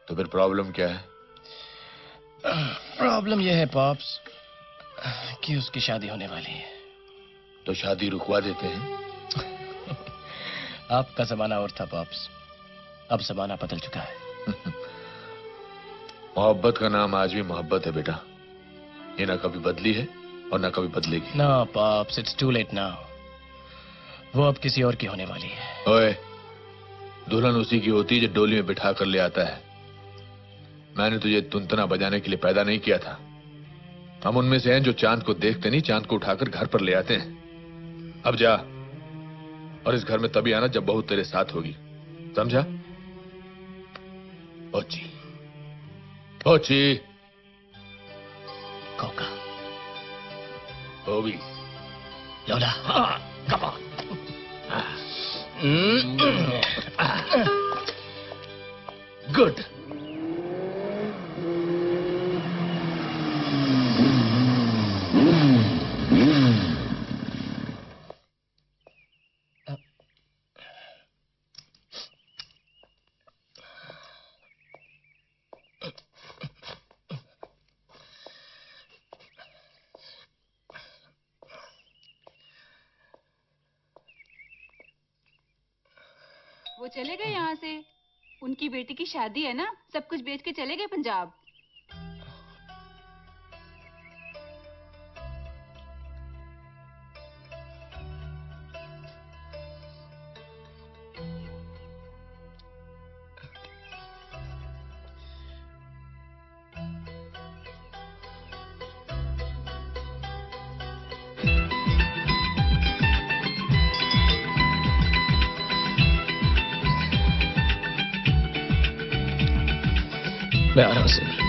तो फिर प्रॉब्लम क्या है? प्रॉब्लम यह है पॉप्स कि उसकी शादी होने वाली है। तो शादी रुकवा देते हैं। आपका जमाना और था पॉप्स, अब जमाना बदल चुका है। मोहब्बत का नाम आज भी मोहब्बत है बेटा। ये ना कभी बदली है और ना कभी बदलेगी। No pops, it's too late now. वो अब किसी और की होने वाली है। ओए, दुल्हन उसी की होती है जो डोली में बिठा कर ले आता है। मैंने तुझे तुनतना बजाने के लिए पैदा नहीं किया था। हम उनमें से हैं जो चांद को देखते नहीं, चांद को उठाकर घर पर ले आते हैं। अब जा, और इस घर में तभी आना जब बहू तेरे साथ होगी, समझा? ओची ओची कोका ओबी लोला कम ऑन। गुड। वो चले गए यहाँ से। उनकी बेटी की शादी है ना, सब कुछ बेच के चले गए पंजाब। मैं आ रहा हूँ सिमरन।